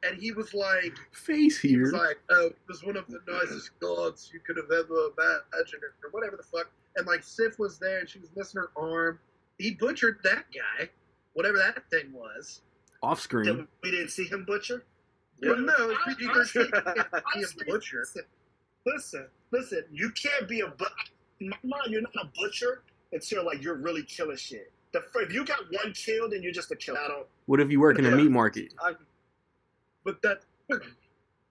And he was like, face here. He was like, oh, it was one of the nicest gods you could have ever imagined, or whatever the fuck. And like Sif was there, and she was missing her arm. He butchered that guy, whatever that thing was. Off screen. We didn't see him butcher. Well, no, you can see him butcher. Listen. You can't be a butcher. In my mind, you're not a butcher until like you're really killing shit. If you got one kill, then you're just a killer. What if you work in a meat market? But that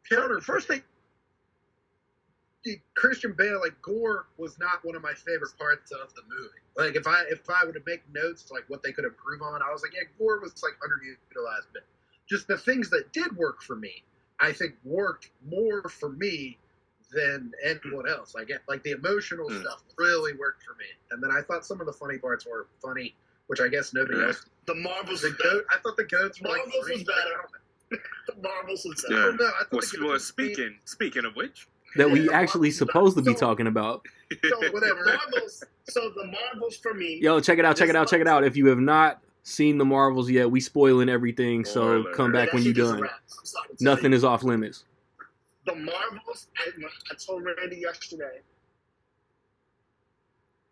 counter first thing. Christian Bale, like Gore, was not one of my favorite parts of the movie. Like if I were to make notes like what they could improve on, I was like, yeah, Gore was like underutilized, but just the things that did work for me, I think worked more for me than anyone else. Like the emotional stuff really worked for me, and then I thought some of the funny parts were funny, which I guess nobody else. The Marvels. I thought the goats were Marvels like was better. The Marvels was better. Well, speaking of which, that we actually supposed to be talking about. So whatever. The Marvels for me. Yo, check it out. If you have not seen the Marvels yet, we spoiling everything, so come back when you're done. Nothing is off limits. The Marvels, I told Randy yesterday,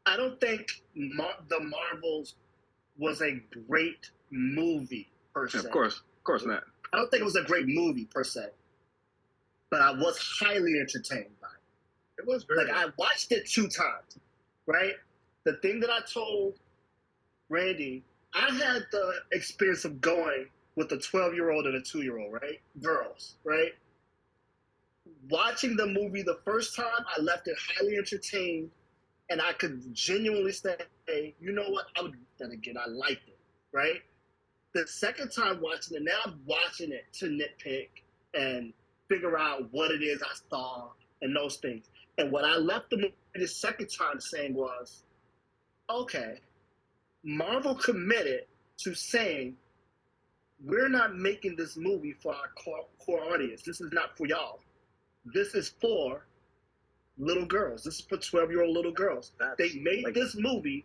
I don't think the Marvels was a great movie, per se. Of course not. I don't think it was a great movie, per se. But I was highly entertained by it. It was very I watched it 2 times, right? The thing that I told Randy, I had the experience of going with a 12-year-old and a 2-year-old, right? Girls, right? Watching the movie the first time, I left it highly entertained and I could genuinely say, hey, you know what? I would do that again. I liked it, right? The second time watching it, now I'm watching it to nitpick and figure out what it is I saw and those things. And what I left the movie the second time saying was, okay, Marvel committed to saying, we're not making this movie for our core audience. This is not for y'all. This is for little girls. This is for 12-year-old little girls. They made this movie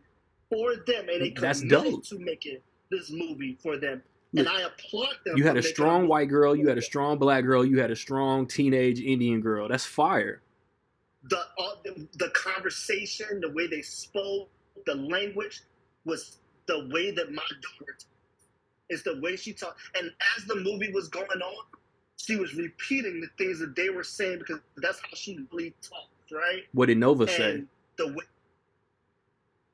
for them, and they committed to making this movie for them. And I applaud them. You had a strong white girl, you had a strong black girl, you had a strong teenage Indian girl. That's fire. The conversation, the way they spoke, the language was the way that my daughter is the way she talked. And as the movie was going on, she was repeating the things that they were saying because that's how she really talks, right? What did Nova say? The way,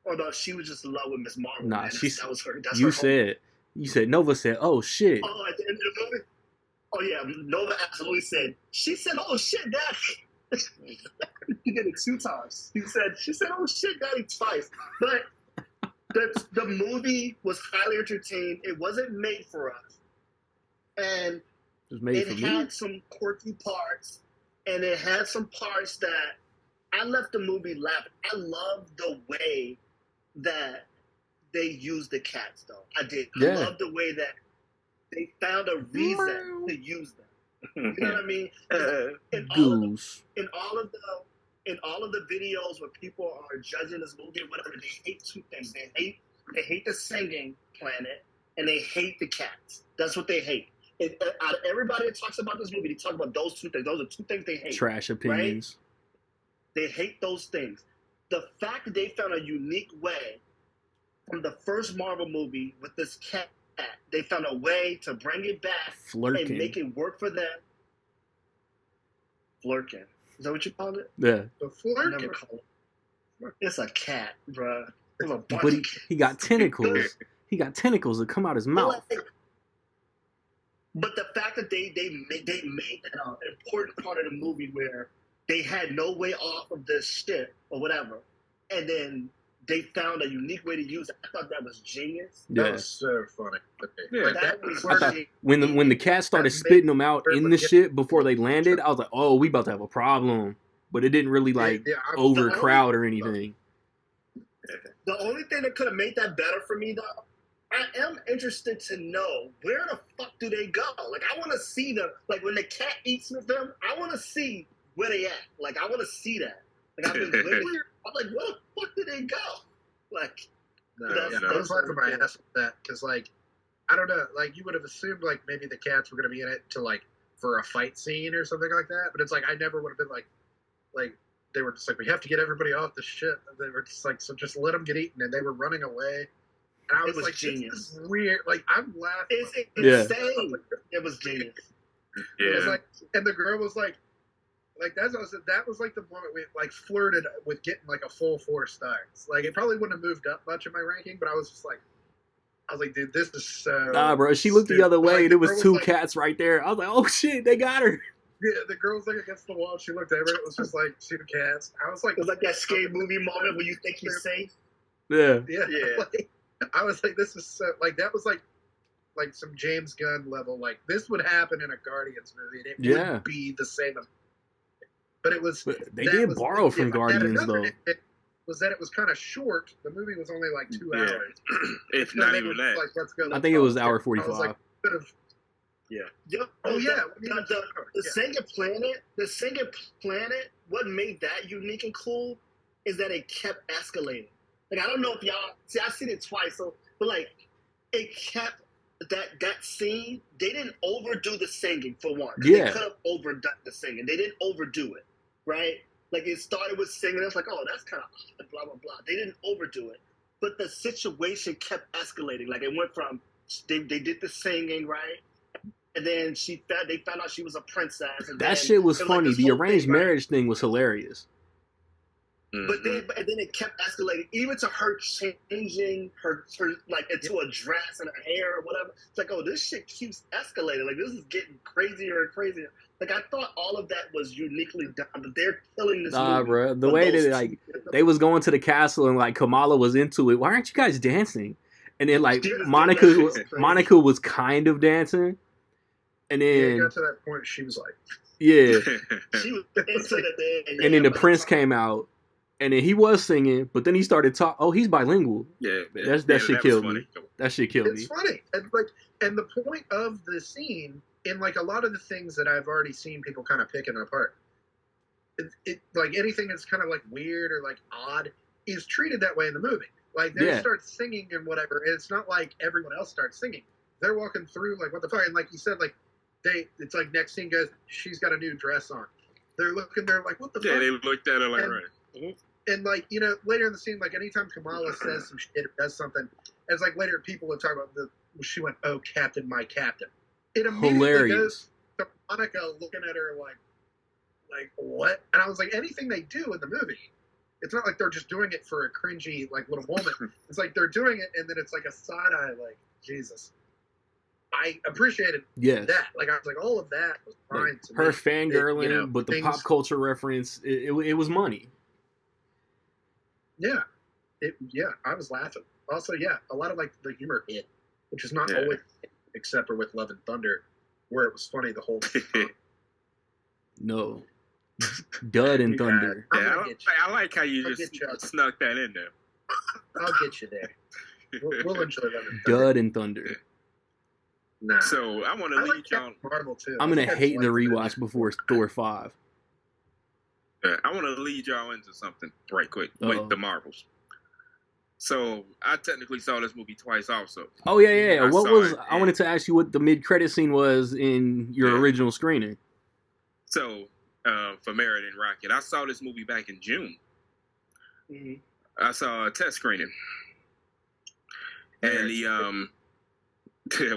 oh no, she was just in love with Miss Marvel. Nah, man. That was her. That's you her said. You said Nova said, "Oh shit." Oh, at the end of the movie. Oh yeah, Nova absolutely said. She said, "Oh shit, Daddy." He did it 2 times. She said, "Oh shit, Daddy," twice. But the movie was highly entertaining. It wasn't made for us, and it had some quirky parts, and it had some parts that I left the movie laughing. I love the way that they used the cats, though. I did. Yeah. I love the way that they found a reason to use them. You know what I mean? In all of the videos where people are judging this movie or whatever, they hate 2 things. They hate the singing planet, and they hate the cats. That's what they hate. Out of everybody that talks about this movie, they talk about those 2 things. Those are 2 things they hate. Trash opinions. Right? They hate those things. The fact that they found a unique way from the first Marvel movie with this cat, they found a way to bring it back and make it work for them. Flirkin. Is that what you called it? Yeah. The Flirkin. It's a cat, bruh. But he got tentacles. He got tentacles that come out his mouth. But the fact that they made that an important part of the movie where they had no way off of this shit or whatever, and then they found a unique way to use it. I thought that was genius. Yeah. That was so funny. Yeah. Like that was when the cat started spitting them out in the shit before they landed, I was like, oh, we about to have a problem. But it didn't really overcrowd or anything. The only thing that could have made that better for me, though, I am interested to know where the fuck do they go? Like, I want to see them. Like, when the cat eats with them, I want to see where they at. Like, I want to see that. Like, I'm like, where the fuck did they go? Like, I was laughing my ass at that because, like, I don't know. Like, you would have assumed, like, maybe the cats were going to be in it to, like, for a fight scene or something like that. But it's like, I never would have been like, they were just like, we have to get everybody off the shit. And they were just like, so just let them get eaten. And they were running away. And I was like, genius. This is weird. Like, I'm laughing. It's insane. It was genius. Yeah. It was like, and the girl was like that was like the moment we like flirted with getting like a full 4 stars. Like, it probably wouldn't have moved up much in my ranking, but I was like, dude, this is so. Nah, bro. She looked the other way. Like, there was 2 cats right there. I was like, oh shit, they got her. Yeah, the girl's like against the wall. She looked over. It was just like 2 cats. I was like, it was like that scary movie moment where you think he's safe. Yeah. Like, I was like, this is so like that was like some James Gunn level. Like, this would happen in a Guardians movie. And it wouldn't be the same. But it was. But they did borrow from Guardians though. Was that it was kind of short. The movie was only like 2 hours. It's not even that. Like, let's go. I think it was hour 45. Like, yeah. The Singing Planet, what made that unique and cool is that it kept escalating. Like, I don't know if y'all see, I've seen it twice, but like, it kept that scene. They didn't overdo the singing for one. Yeah. They could have overdone the singing. They didn't overdo it, right? Like, it started with singing. It's like, oh, that's kind of blah blah blah. They didn't overdo it, but the situation kept escalating. Like, it went from they did the singing, right? And then they found out she was a princess. And that shit was funny. Like, the arranged marriage thing was hilarious. But then it kept escalating, even to her changing her like into a dress and her hair or whatever. It's like, oh, this shit keeps escalating. Like, this is getting crazier and crazier. Like, I thought all of that was uniquely done, but they're killing this movie. Bro. The way that they was going to the castle and like Kamala was into it. Why aren't you guys dancing? And then like Monica was kind of dancing, and then it got to that point. She was like, yeah. She was into it. And then the prince came out, and then he was singing, but then he started talking. Oh, he's bilingual. Yeah, that shit killed me. That shit killed me. It's funny, and the point of the scene in like a lot of the things that I've already seen people kind of picking apart. It like anything that's kind of like weird or like odd is treated that way in the movie. Like they start singing and whatever, and it's not like everyone else starts singing. They're walking through like what the fuck, and like you said, like it's like next scene goes, she's got a new dress on. They're looking, they're like, what the fuck? Yeah, they looked at her like, right. Mm-hmm. And like, you know, later in the scene, like anytime Kamala says some shit or does something, it's like later people will talk about she went, oh, Captain, my Captain. It immediately goes to Monica looking at her like what? And I was like, anything they do in the movie, it's not like they're just doing it for a cringy like little moment. It's like they're doing it and then it's like a side eye, like Jesus. I appreciated that. Like I was like, all of that was fine like, to her me. fangirling, you know, but the pop culture reference, it was money. Yeah, I was laughing. Also, a lot of like the humor hit, which is not always, except for with Love and Thunder, where it was funny the whole time. No. Dud and Thunder. Yeah, I like how you just snuck that in there. I'll get you there. We'll enjoy Love and Thunder. Dud and Thunder. Nah. So I want to lead y'all. Marvel too. I'm gonna hate the rewatch before Thor 5. I want to lead y'all into something right quick with the Marvels. So I technically saw this movie twice, also. Oh yeah. I wanted to ask you what the mid-credit scene was in your original screening. So, for Merit and Rocket, I saw this movie back in June. Mm-hmm. I saw a test screening, and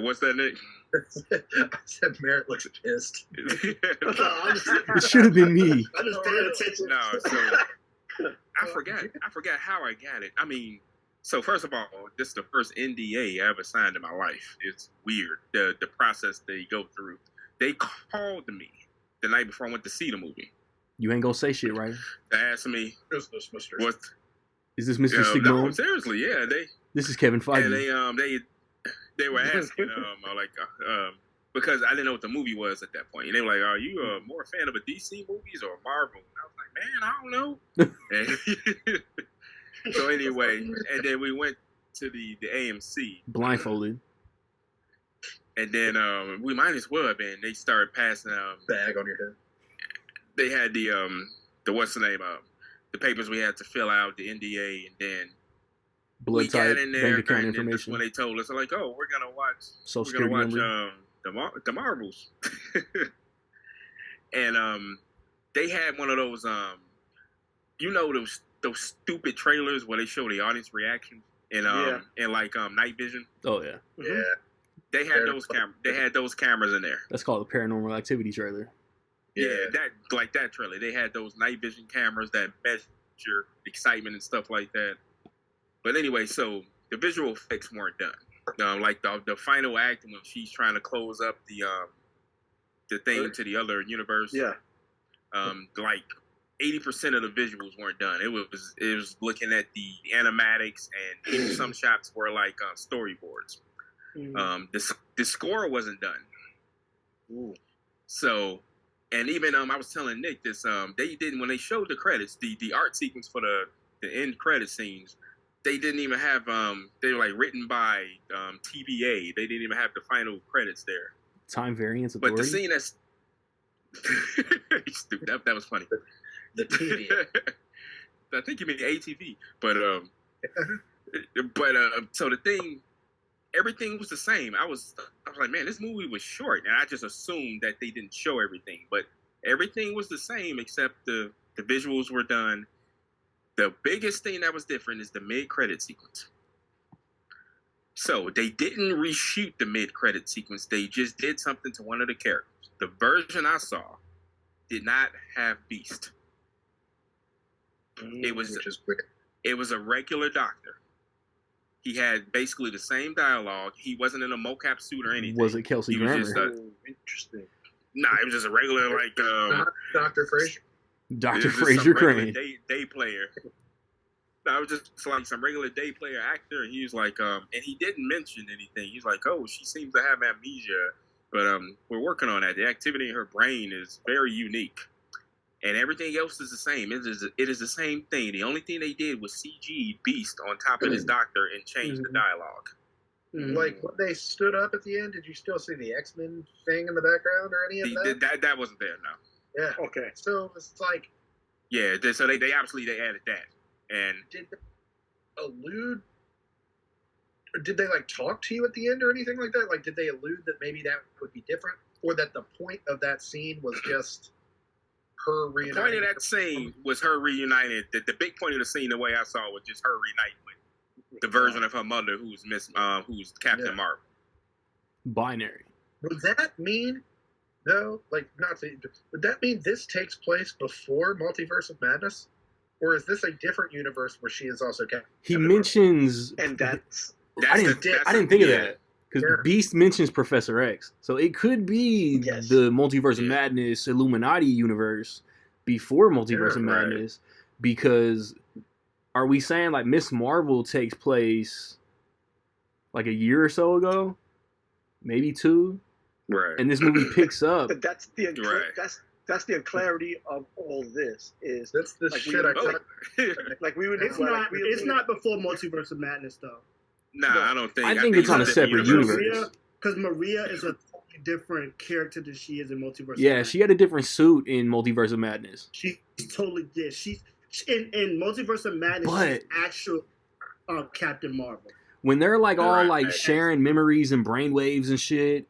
what's that, Nick? I said Merritt looks pissed. It should have been me. I just paid attention. No, so I forgot how I got it. I mean, so first of all, this is the first NDA I ever signed in my life. It's weird the process they go through. They called me the night before I went to see the movie. You ain't gonna say shit, right? They asked me, "Is this Mr. What? Is this Mr. Stigmon?" No, seriously, yeah. This is Kevin Feige. And they were asking, because I didn't know what the movie was at that point. And they were like, "Are you more a fan of a DC movies or Marvel?" And I was like, "Man, I don't know." So anyway, and then we went to the AMC blindfolded. And then we might as well have been. They started passing bag on your head. They had the what's the name the papers we had to fill out, the NDA, and then blood type, bank account information. That's when they told us, like, oh, we're gonna watch the Marvels, and they had one of those those stupid trailers where they show the audience reaction and like night vision. Oh yeah, yeah. They had those cameras. They had those cameras in there. That's called a Paranormal Activity trailer. Yeah, that trailer. They had those night vision cameras that measure excitement and stuff like that. But anyway, so the visual effects weren't done. Like the final act when she's trying to close up the thing to the other universe. Yeah. Like 80% of the visuals weren't done. It was looking at the animatics, and even some shots were like storyboards. Mm-hmm. The score wasn't done. Ooh. So, and even I was telling Nick this. They didn't, when they showed the credits, the art sequence for the end credit scenes. They didn't even have they were like written by TVA. They didn't even have the final credits there. Time Variance Authority. But the scene that's stupid. That was funny. The TVA. I think you mean the ATV. But so the thing. Everything was the same. I was like, man, this movie was short, and I just assumed that they didn't show everything. But everything was the same except the visuals were done. The biggest thing that was different is the mid-credit sequence. So they didn't reshoot the mid-credit sequence. They just did something to one of the characters. The version I saw did not have Beast. It was a regular doctor. He had basically the same dialogue. He wasn't in a mocap suit or anything. Was it Kelsey Grammer? Interesting. Nah, it was just a regular Dr. Fraser. Dr. Fraser Crane. Day player. I was just like some regular day player actor, and he was like, and he didn't mention anything. He's like, oh, she seems to have amnesia, but we're working on that. The activity in her brain is very unique, and everything else is the same. It is the same thing. The only thing they did was CG Beast on top of this doctor and change the dialogue. Like when they stood up at the end, did you still see the X-Men thing in the background or any of that? That wasn't there, no. Yeah. Okay. So it's like. Yeah. So they obviously they added that. And did they allude, or did they like talk to you at the end or anything like that? Like, did they allude that maybe that would be different, or that the point of that scene was just her reuniting? The point of that scene was her reunited. The big point of the scene, the way I saw it, was just her reuniting with the version of her mother, who's who's Captain Marvel. Binary. Would that mean? No, like not. Would that mean this takes place before Multiverse of Madness? Or is this a different universe where she is also Captain? He mentions, and I didn't think of that because Beast mentions Professor X, so it could be the Multiverse of Madness Illuminati universe before Multiverse of Madness. Because are we saying like Miss Marvel takes place like a year or so ago, maybe 2, right? And this movie picks up. But that's the that's the clarity of all this. Is that's the like shit like we would. It's not before Multiverse of Madness though. Nah, I don't think. I think it's on a separate universe. Because Maria is a totally different character than she is in Multiverse. Yeah, of Madness. She had a different suit in Multiverse of Madness. She's totally She's in Multiverse of Madness. She's actual Captain Marvel. When they're like all like sharing memories and brainwaves and shit,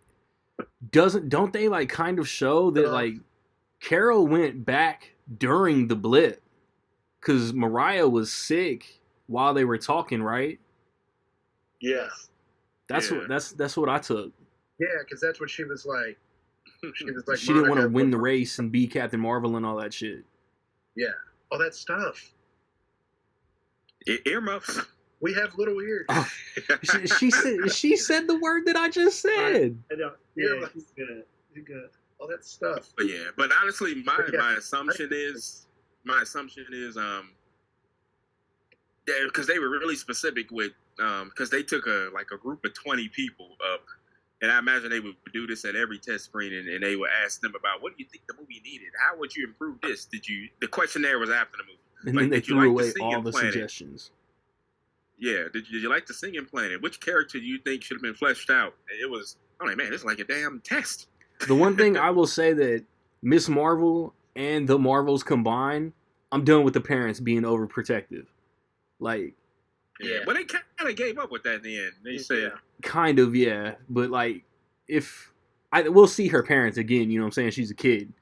don't they like kind of show that like Carol went back during the blip because Mariah was sick while they were talking, right? Yes. That's what I took. Yeah, because that's what she was like. She was like, she didn't want to win the race and be Captain Marvel and all that shit. Yeah, all that stuff. Earmuffs. We have little ears. Oh, she said the word that I just said. I know. Yeah, she's good. She's good. All that stuff. But yeah, but honestly, my assumption is because they were really specific with because they took a group of 20 people up, and I imagine they would do this at every test screening, and they would ask them about what do you think the movie needed? How would you improve this? The questionnaire was after the movie, and then they threw away all the suggestions. Yeah, did you like the singing planet? Which character do you think should have been fleshed out? And it was, I'm like, man, it's like a damn test. The one thing I will say that Miss Marvel and the Marvels combined, I'm done with the parents being overprotective. Like, yeah, but they kind of gave up with that in the end. They said, kind of, yeah, but like, we'll see her parents again, you know what I'm saying? She's a kid,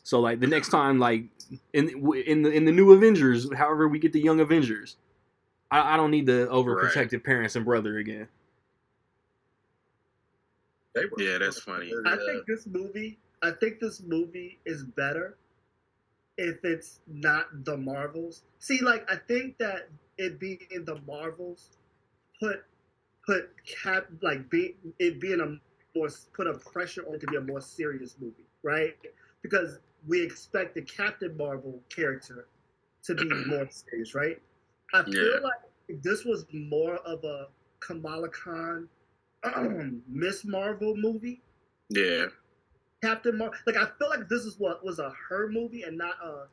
so like the next time, like in the new Avengers, however we get the Young Avengers, I don't need the overprotective parents and brother again. Yeah, that's funny. I think this movie is better if it's not the Marvels. See, like I think that it being the Marvels put a pressure on it to be a more serious movie, right? Because we expect the Captain Marvel character to be more serious, right? I feel like if this was more of a Kamala Khan Miss Marvel movie. Yeah. Captain Marvel. Like, I feel like this is what was a her movie and not a...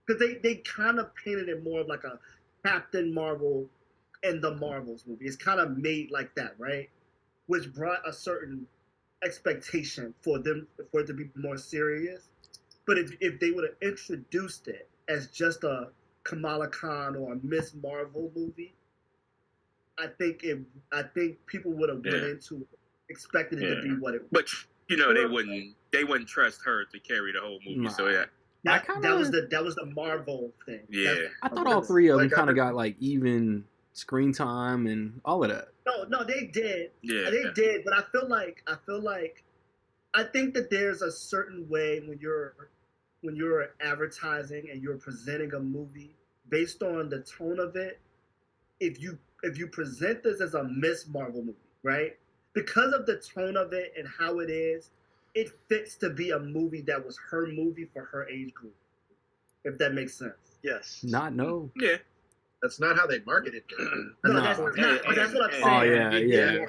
Because they kind of painted it more of like a Captain Marvel and the Marvels movie. It's kind of made like that, right? Which brought a certain expectation for it to be more serious. But if they would have introduced it as just a Kamala Khan or a Miss Marvel movie, I think people would have went into it expecting it to be what it was. But you know, they wouldn't trust her to carry the whole movie. No. So yeah. That was the Marvel thing. Yeah. I thought all three of them kind of got like even screen time and all of that. No, they did. Yeah. They did, but I think that there's a certain way when you're advertising and you're presenting a movie based on the tone of it. If you present this as a Miss Marvel movie, right? Because of the tone of it and how it is, it fits to be a movie that was her movie for her age group. If that makes sense. Yes. No. Yeah. That's not how they marketed it. No, that's what I'm saying. Oh yeah.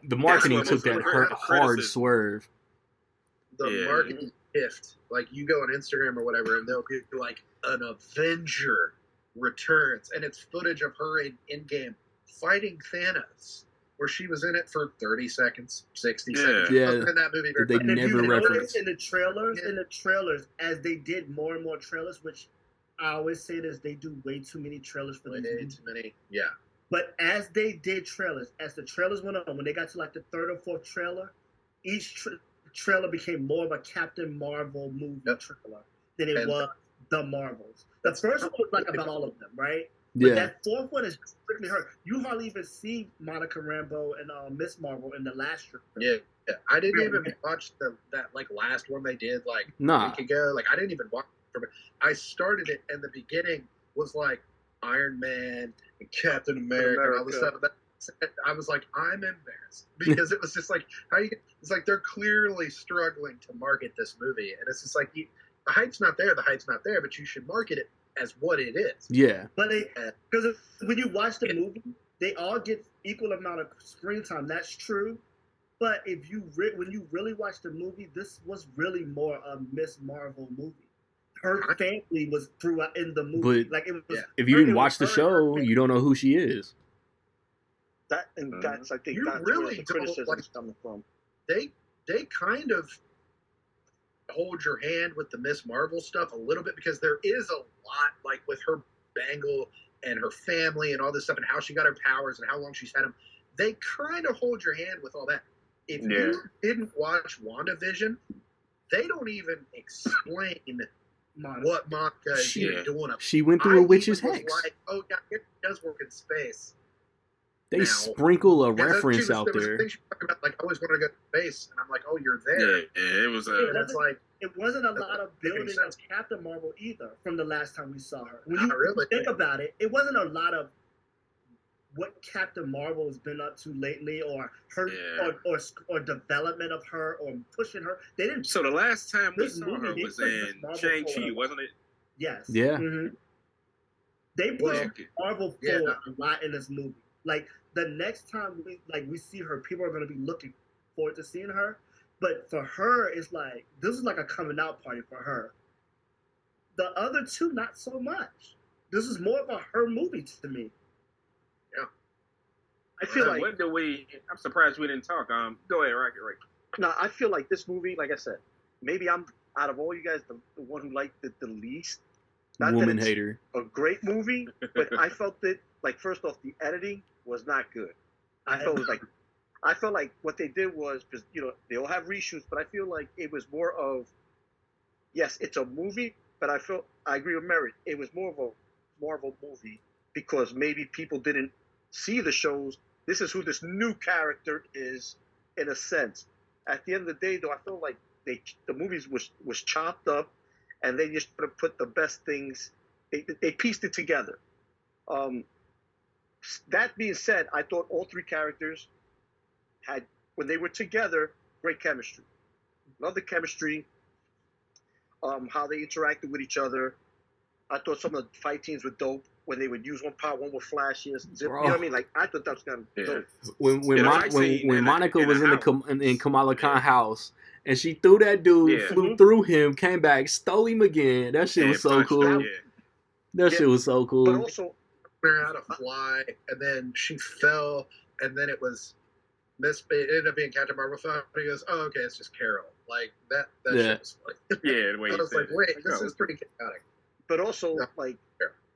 The marketing took that hard swerve. The marketing shift. Like you go on Instagram or whatever, and they'll be like an Avenger returns, and it's footage of her in game fighting Thanos, where she was in it for 30 seconds, 60 seconds. Yeah, in that movie. They never referenced in the trailers, as they did more and more trailers, which I always say this, they do way too many trailers for these movies. Too many, yeah. But as they did trailers, as the trailers went on, when they got to like the third or fourth trailer, each trailer became more of a Captain Marvel movie trailer than it was the Marvels. The first one was like about all of them, right? But that fourth one is strictly her. You hardly even see Monica Rambeau and Miss Marvel in the last trailer. Yeah. I didn't even watch that like last one they did like a week ago. Like I didn't even watch it from it. I started it, and the beginning was like Iron Man and Captain America and all this stuff. I was like, I'm embarrassed because it was just like it's like they're clearly struggling to market this movie, and it's just like the hype's not there, but you should market it as what it is. Yeah, but because when you watch the movie, they all get equal amount of screen time. That's true, but if you when you really watch the movie, this was really more a Miss Marvel movie. Her family was throughout in the movie. But like it was, if you didn't watch the show, you don't know who she is. That's I think you that's really where the criticism is coming from. They kind of hold your hand with the Miss Marvel stuff a little bit because there is a lot like with her bangle and her family and all this stuff and how she got her powers and how long she's had them. They kind of hold your hand with all that. If you didn't watch WandaVision, they don't even explain what Monica is doing up. She went through a witch's hex. Like, oh yeah, it does work in space. They sprinkle a reference out there. Things about, like, I always wanted to go to space, and I'm like, oh, you're there. Yeah, it was it wasn't a lot of building of Captain Marvel either from the last time we saw her. When you really think about it, it wasn't a lot of what Captain Marvel has been up to lately, or her, or development of her, or pushing her. They didn't. So the last time we saw her was in Shang-Chi, wasn't it? Yes. Yeah. Mm-hmm. They pushed Marvel forward a lot in this movie. Like the next time we see her, people are going to be looking forward to seeing her. But for her, it's like this is like a coming out party for her. The other two, not so much. This is more of a her movie to me. Yeah, I feel like. When do we? I'm surprised we didn't talk. Go ahead, Rocket Ray. No, I feel like this movie, like I said, maybe I'm out of all you guys the one who liked it the least. Not woman hater. A great movie, but I felt that like first off, the editing was not good. I felt like what they did was because they all have reshoots, but I feel like it was more of yes, it's a movie, but I agree with Merritt. It was more of a Marvel movie because maybe people didn't see the shows. This is who this new character is, in a sense. At the end of the day, though, I feel like the movies was chopped up, and they just put the best things. They pieced it together. That being said, I thought all three characters had, when they were together, great chemistry. Love the chemistry. How they interacted with each other. I thought some of the fight scenes were dope when they would use one power, one with flashes. You know what I mean? Like I thought that was kind of dope. When Monica was in Kamala Khan's house and she threw that dude, flew through him, came back, stole him again. That shit was so cool. That shit was so cool. But also, learned how to fly, and then she fell, and then it was it ended up being Captain Marvel. And he goes, "Oh, okay, it's just Carol." Like that shit was like, the way I was like, "Wait, this is pretty chaotic." But also,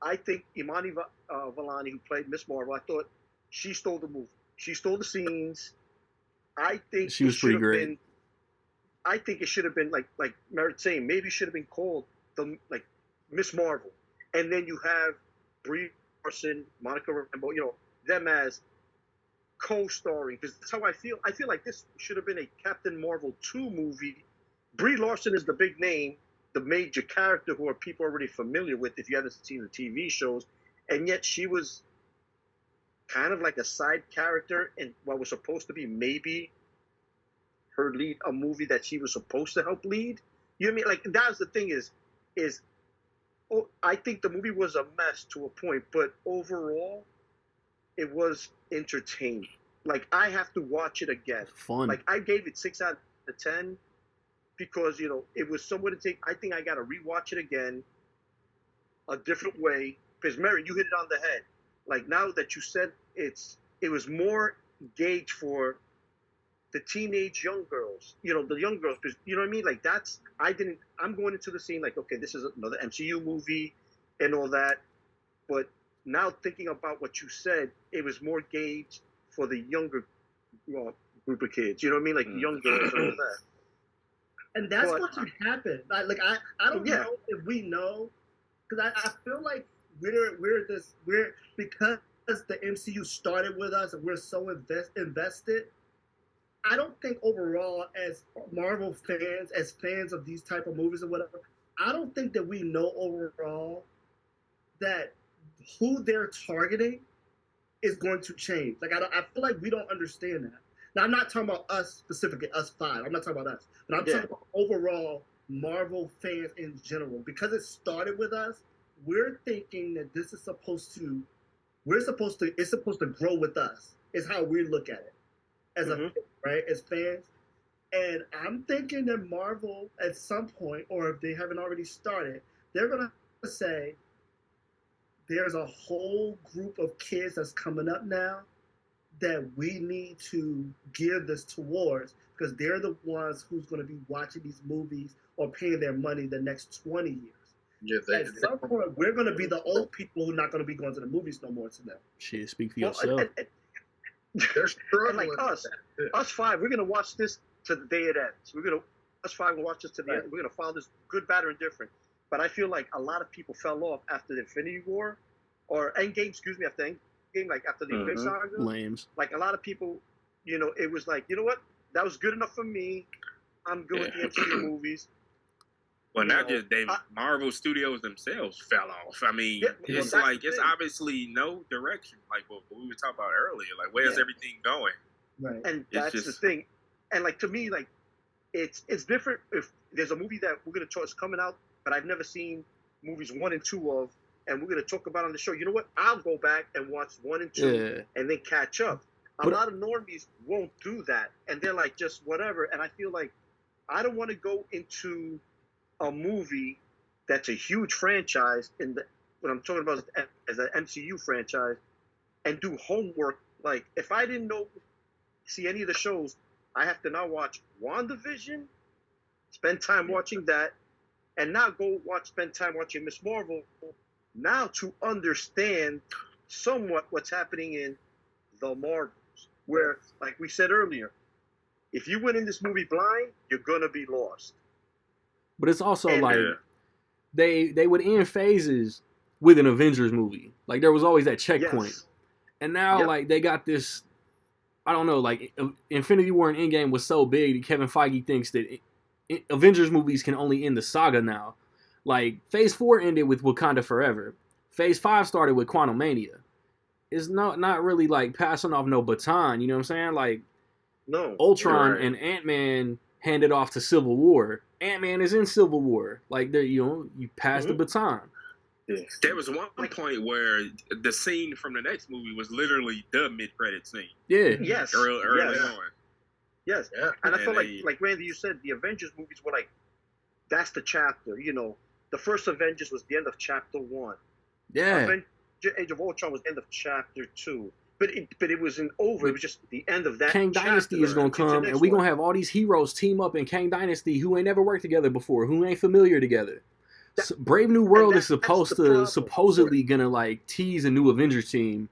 I think Imani Vellani, who played Miss Marvel, I thought she stole the movie. She stole the scenes. I think she was pretty great. I think it should have been like Merritt saying, maybe it should have been called Miss Marvel, and then you have Brie Larson, Monica Rambeau, them as co-starring, because that's how I feel. I feel like this should have been a Captain Marvel 2 movie. Brie Larson is the big name, the major character who people are already familiar with if you haven't seen the TV shows, and yet she was kind of like a side character in what was supposed to be maybe her lead, a movie that she was supposed to help lead. You know what I mean? Like, that's the thing is I think the movie was a mess to a point, but overall, it was entertaining. Like, I have to watch it again. Fun. Like, I gave it 6 out of 10 because, it was somewhat to take. I think I got to rewatch it again a different way. Because, Mary, you hit it on the head. Like, now that you said it was more gauged for the teenage young girls, the young girls, because, you know what I mean? Like, I'm going into the scene like, okay, this is another MCU movie and all that. But now thinking about what you said, it was more gauged for the younger group of kids. You know what I mean? Like the young girls and all that. And that's what should happen. I don't know if we know, because I feel like we're because the MCU started with us and we're so invested. I don't think overall, as Marvel fans, as fans of these type of movies or whatever, I don't think that we know overall that who they're targeting is going to change. Like, I feel like we don't understand that. Now, I'm not talking about us specifically, us five. I'm not talking about us. But I'm talking about overall Marvel fans in general. Because it started with us, we're thinking that this is supposed to grow with us, is how we look at it. As as fans. And I'm thinking that Marvel, at some point, or if they haven't already started, they're going to say, there's a whole group of kids that's coming up now that we need to gear this towards, because they're the ones who's going to be watching these movies or paying their money the next 20 years. Yeah, at some point, we're going to be the old people who are not going to be going to the movies no more to them. Shit, speak for yourself. And like us five, we're going to watch this to the day it ends. Us five will watch this to the end. We're going to follow this good, bad, or indifferent. But I feel like a lot of people fell off after the Infinity War, or Endgame, after Endgame, like after the Infinity Saga. Lames. Like a lot of people, it was like, you know what? That was good enough for me. I'm good with the MCU movies. Well, not just Marvel Studios themselves fell off. I mean, it's obviously no direction. Like what we were talking about earlier. Like, where's everything going? Right. And that's the thing. And like, to me, like, it's different if there's a movie that we're going to choose coming out, but I've never seen movies 1 and 2 of, and we're going to talk about on the show. You know what? I'll go back and watch 1 and 2 and then catch up. A lot of normies won't do that, and they're like, just whatever. And I feel like I don't want to go into a movie that's a huge franchise what I'm talking about as an MCU franchise, and do homework. Like, if I didn't see any of the shows, I have to now watch WandaVision, spend time watching that, and now spend time watching Ms. Marvel, now to understand somewhat what's happening in the Marvels. Where, like we said earlier, if you went in this movie blind, you're going to be lost. But it's also they would end phases with an Avengers movie. Like, there was always that checkpoint. Yes. And now, like, they got this, I don't know, like, Infinity War and Endgame was so big that Kevin Feige thinks that Avengers movies can only end the saga now. Like, Phase 4 ended with Wakanda Forever. Phase 5 started with Quantumania. It's not really, like, passing off no baton, you know what I'm saying? Like, no, Ultron and Ant-Man handed off to Civil War. Ant-Man is in Civil War. Like, you pass the baton. Yeah. There was one point where the scene from the next movie was literally the mid-credit scene. Yeah. Yes. Early on. Yes. Yeah. And I feel like Randy, you said the Avengers movies were like, that's the chapter. The first Avengers was the end of chapter 1. Yeah. Age of Ultron was the end of chapter 2. But it wasn't over. It was just the end of that. Kang Dynasty is going to come, and we're going to have all these heroes team up in Kang Dynasty who ain't never worked together before, who ain't familiar together. Brave New World is supposedly going to, like, tease a new Avengers team,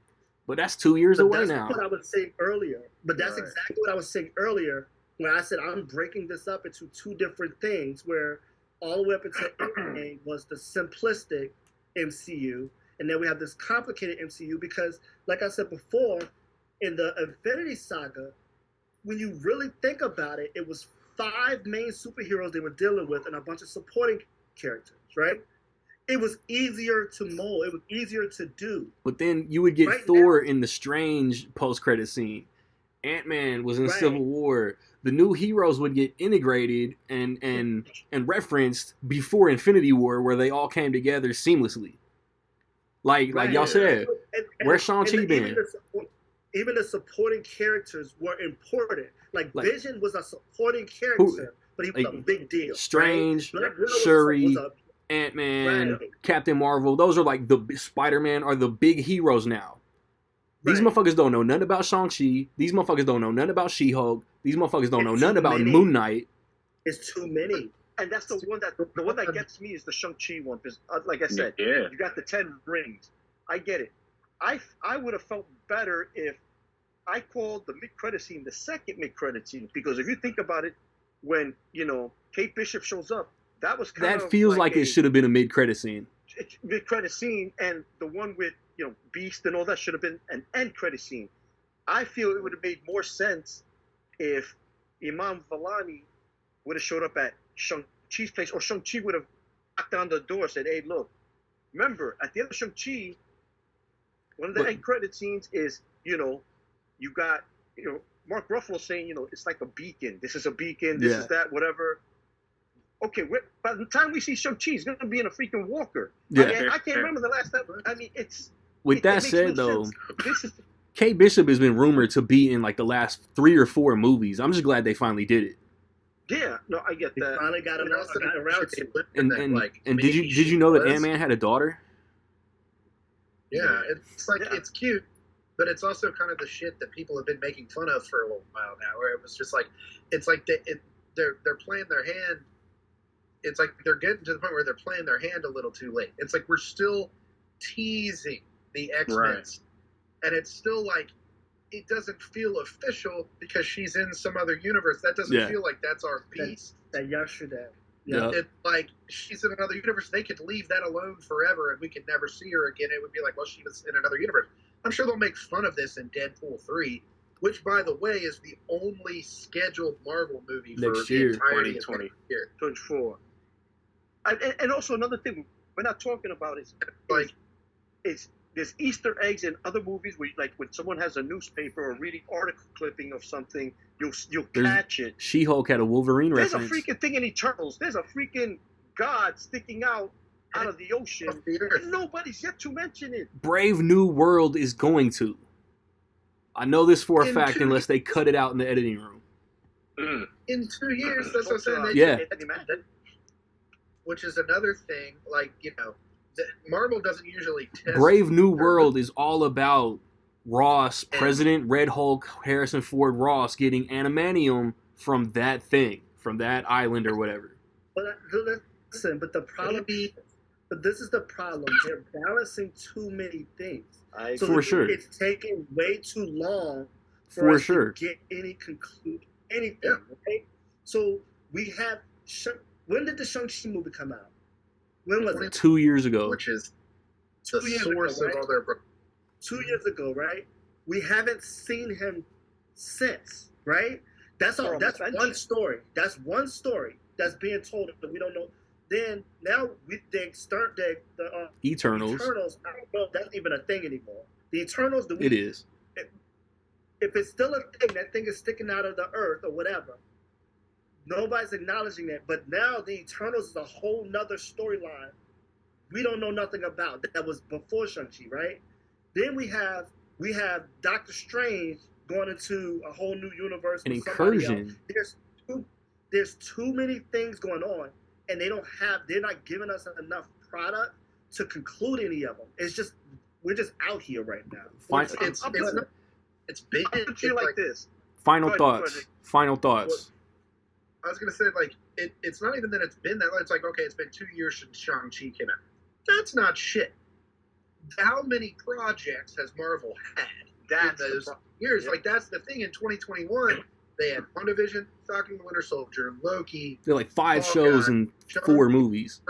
but that's 2 years away now. That's what I was saying earlier. But that's exactly what I was saying earlier when I said I'm breaking this up into 2 different things, where all the way up until Endgame was the simplistic MCU, and then we have this complicated MCU because, like I said before, in the Infinity Saga, when you really think about it, it was 5 main superheroes they were dealing with and a bunch of supporting characters, right? It was easier to mold. It was easier to do. But then you would get Thor in the Strange post-credit scene. Ant-Man was in Civil War. the new heroes would get integrated and referenced before Infinity War, where they all came together seamlessly. Like y'all said, where's Shang-Chi been? Even the supporting characters were important. Like Vision was a supporting character, but he was a big deal. Strange, right? Shuri, Ant-Man, right. Captain Marvel. Those are like the Spider-Man are the big heroes now. These motherfuckers don't know nothing about Shang-Chi. These motherfuckers don't know nothing about She-Hulk. These motherfuckers don't know nothing about Moon Knight. It's too many. And that's the one that gets me is the Shang-Chi one. Because, like I said, you got the 10 rings. I get it. I would have felt better if I called the mid-credit scene the second mid-credit scene. Because if you think about it, when, Kate Bishop shows up, that was kind of that feels like it should have been a mid-credit scene. Mid-credit scene, and the one with, Beast and all that should have been an end-credit scene. I feel it would have made more sense if Iman Vellani would have showed up at Shang-Chi's place, or Shang-Chi would have knocked on the door and said, hey, look, remember, at the end of Shang-Chi, one of the end credit scenes is, you got, Mark Ruffalo saying, it's like a beacon. This is a beacon. This is that, whatever. Okay, by the time we see Shang-Chi, he's going to be in a freaking walker. Yeah. I can't remember the last time. I mean, it's... With that said, though, Kate Bishop has been rumored to be in, like, the last 3 or 4 movies. I'm just glad they finally did it. Yeah, no, I get that. Finally got around to it. And did you know that Ant-Man had a daughter? Yeah, it's like it's cute, but it's also kind of the shit that people have been making fun of for a little while now. Where it was just like, it's like they're playing their hand. It's like they're getting to the point where they're playing their hand a little too late. It's like we're still teasing the X-Men, right. And it's still like it doesn't feel official because she's in some other universe. That doesn't feel like that's our piece. That yesterday. Yeah. It's like she's in another universe. They could leave that alone forever and we could never see her again. It would be like, well, she was in another universe. I'm sure they'll make fun of this in Deadpool 3, which, by the way, is the only scheduled Marvel movie for next year, the entirety 2020. Of next year. 24. And also another thing we're not talking about is there's Easter eggs in other movies where, like, when someone has a newspaper or reading article clipping of something, you'll catch it. She-Hulk had a Wolverine reference. There's a freaking thing in Eternals. There's a freaking god sticking out of the ocean. And nobody's yet to mention it. Brave New World is going to. I know this for a fact unless they cut it out in the editing room. In 2 years, that's what I'm saying. Which is another thing, like, Marvel doesn't usually test. Brave New World is all about Ross, President Red Hulk, Harrison Ford Ross getting adamantium from that thing, from that island or whatever. But listen, but this is the problem. They're balancing too many things. For sure. It's taking way too long for us sure to get anything. Right? So we have... When did the Shang-Chi movie come out? When was it? 2 years ago. Which is the source of all their... 2 years ago, right? We haven't seen him since, right? That's all. That's one story. That's one story that's being told that we don't know. Then now the Eternals. Eternals. I don't know if that's even a thing anymore. The Eternals. It is. If it's still a thing, that thing is sticking out of the earth or whatever. Nobody's acknowledging that, but now the Eternals is a whole nother storyline we don't know nothing about. That was before Shang-Chi, right? Then we have Doctor Strange going into a whole new universe. An incursion. There's too many things going on, and they're not giving us enough product to conclude any of them. It's just we're just out here right now. It's big. I feel like this. Final thoughts. I was going to say, like, it's not even that it's been that long. It's like, okay, it's been 2 years since Shang-Chi came out. That's not shit. How many projects has Marvel had in those years? Yep. Like, that's the thing. In 2021, they had WandaVision, Falcon the Winter Soldier, Loki. They're like 5 shows and 4 movies.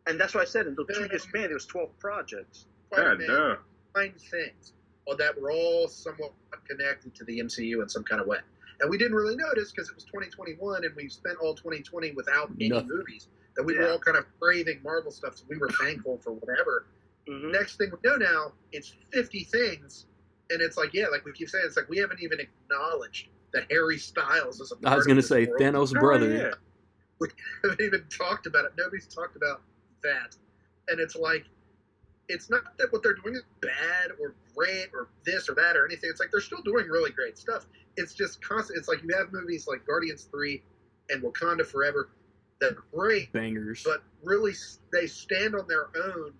And that's what I said. In the 2 year span, there was 12 projects. Nine things that were all somewhat connected to the MCU in some kind of way. And we didn't really notice because it was 2021 and we spent all 2020 without any movies. That we were all kind of craving Marvel stuff, so we were thankful for whatever. Mm-hmm. Next thing we know now, it's 50 things. And it's like, like we keep saying, it's like we haven't even acknowledged that Harry Styles is a part I was gonna say world. Thanos' brother. Yeah. We haven't even talked about it. Nobody's talked about that. And it's like, it's not that what they're doing is bad or great or this or that or anything. It's like they're still doing really great stuff. It's just constant. It's like you have movies like Guardians 3 and Wakanda Forever that are great. Bangers. But really, they stand on their own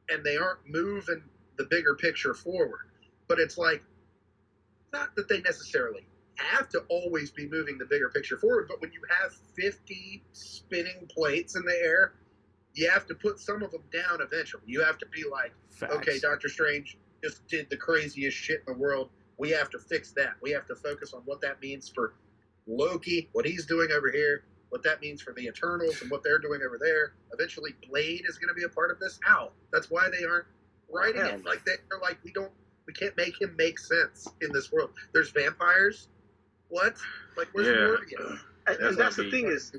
and they aren't moving the bigger picture forward. But it's like, not that they necessarily have to always be moving the bigger picture forward, but when you have 50 spinning plates in the air, you have to put some of them down eventually. You have to be like, Facts. Okay, Doctor Strange just did the craziest shit in the world. We have to fix that. We have to focus on what that means for Loki, what he's doing over here, what that means for the Eternals and what they're doing over there. Eventually, Blade is going to be a part of this. How? That's why they aren't writing it. Like, they're like, we can't make him make sense in this world. There's vampires. What? Like, where's Morbius? And that's the thing is,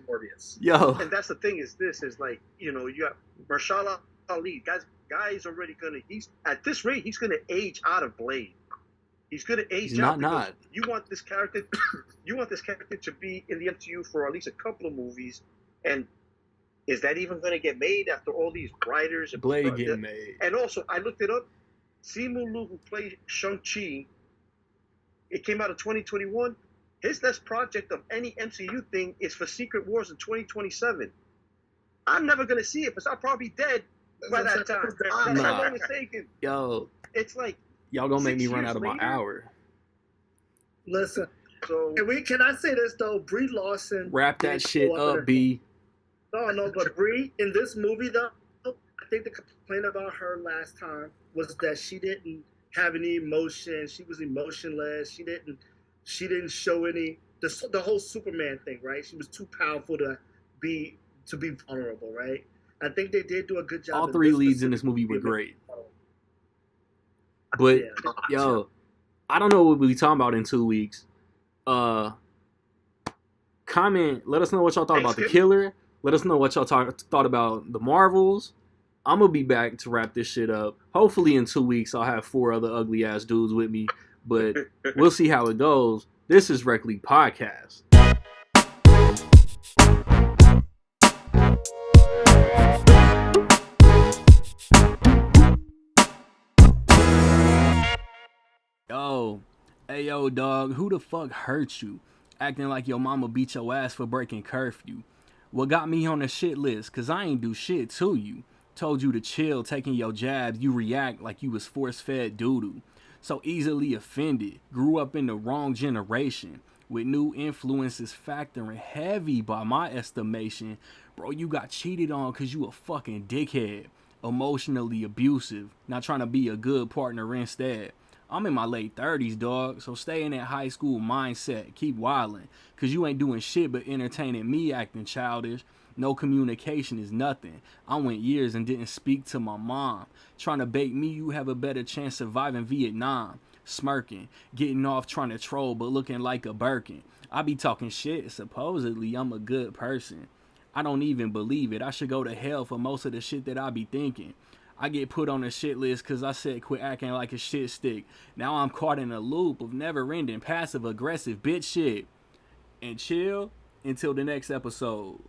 yo. And that's the thing is, this is like, you know, you have Mahershala Ali. Guys already gonna. He's at this rate. He's gonna age out of Blade. He's gonna age he's out. Not. You want this character. You want this character to be in the MCU for at least a couple of movies, and is that even gonna get made after all these writers? And Blade getting made. And also, I looked it up. Simu Liu, who played Shang-Chi, it came out in 2021. His next project of any MCU thing is for Secret Wars in 2027. I'm never going to see it because I'll probably be dead by that time. I'm not mistaken. Yo. It's like, y'all going to make me run out of my hour. Listen. So, can I say this, though? Brie Larson. Wrap that shit up, B. No, but Brie, in this movie, though, I think the complaint about her last time was that she didn't have any emotion. She was emotionless. She didn't show any the whole Superman thing, right? She was too powerful to be vulnerable, right? I think they did do a good job. All three leads in this movie were great. But yo, I don't know what we'll be talking about in 2 weeks. Comment, let us know what y'all thought about The Killer. Let us know what y'all thought about the Marvels. I'm gonna be back to wrap this shit up. Hopefully in 2 weeks I'll have 4 other ugly ass dudes with me. But we'll see how it goes. This is Rec League Podcast. Yo, dog, who the fuck hurt you? Acting like your mama beat your ass for breaking curfew. What got me on the shit list? Cause I ain't do shit to you. Told you to chill, taking your jabs. You react like you was force-fed doo-doo. So easily offended, grew up in the wrong generation, with new influences factoring heavy by my estimation. Bro, you got cheated on cause you a fucking dickhead, emotionally abusive, not trying to be a good partner instead. I'm in my late 30s, dog, so stay in that high school mindset, keep wildin', cause you ain't doing shit but entertaining me acting childish. No communication is nothing. I went years and didn't speak to my mom. Trying to bait me, you have a better chance surviving Vietnam. Smirking, getting off trying to troll but looking like a Birkin. I be talking shit, supposedly I'm a good person. I don't even believe it. I should go to hell for most of the shit that I be thinking. I get put on a shit list cause I said quit acting like a shit stick. Now I'm caught in a loop of never ending passive aggressive bitch shit. And chill until the next episode.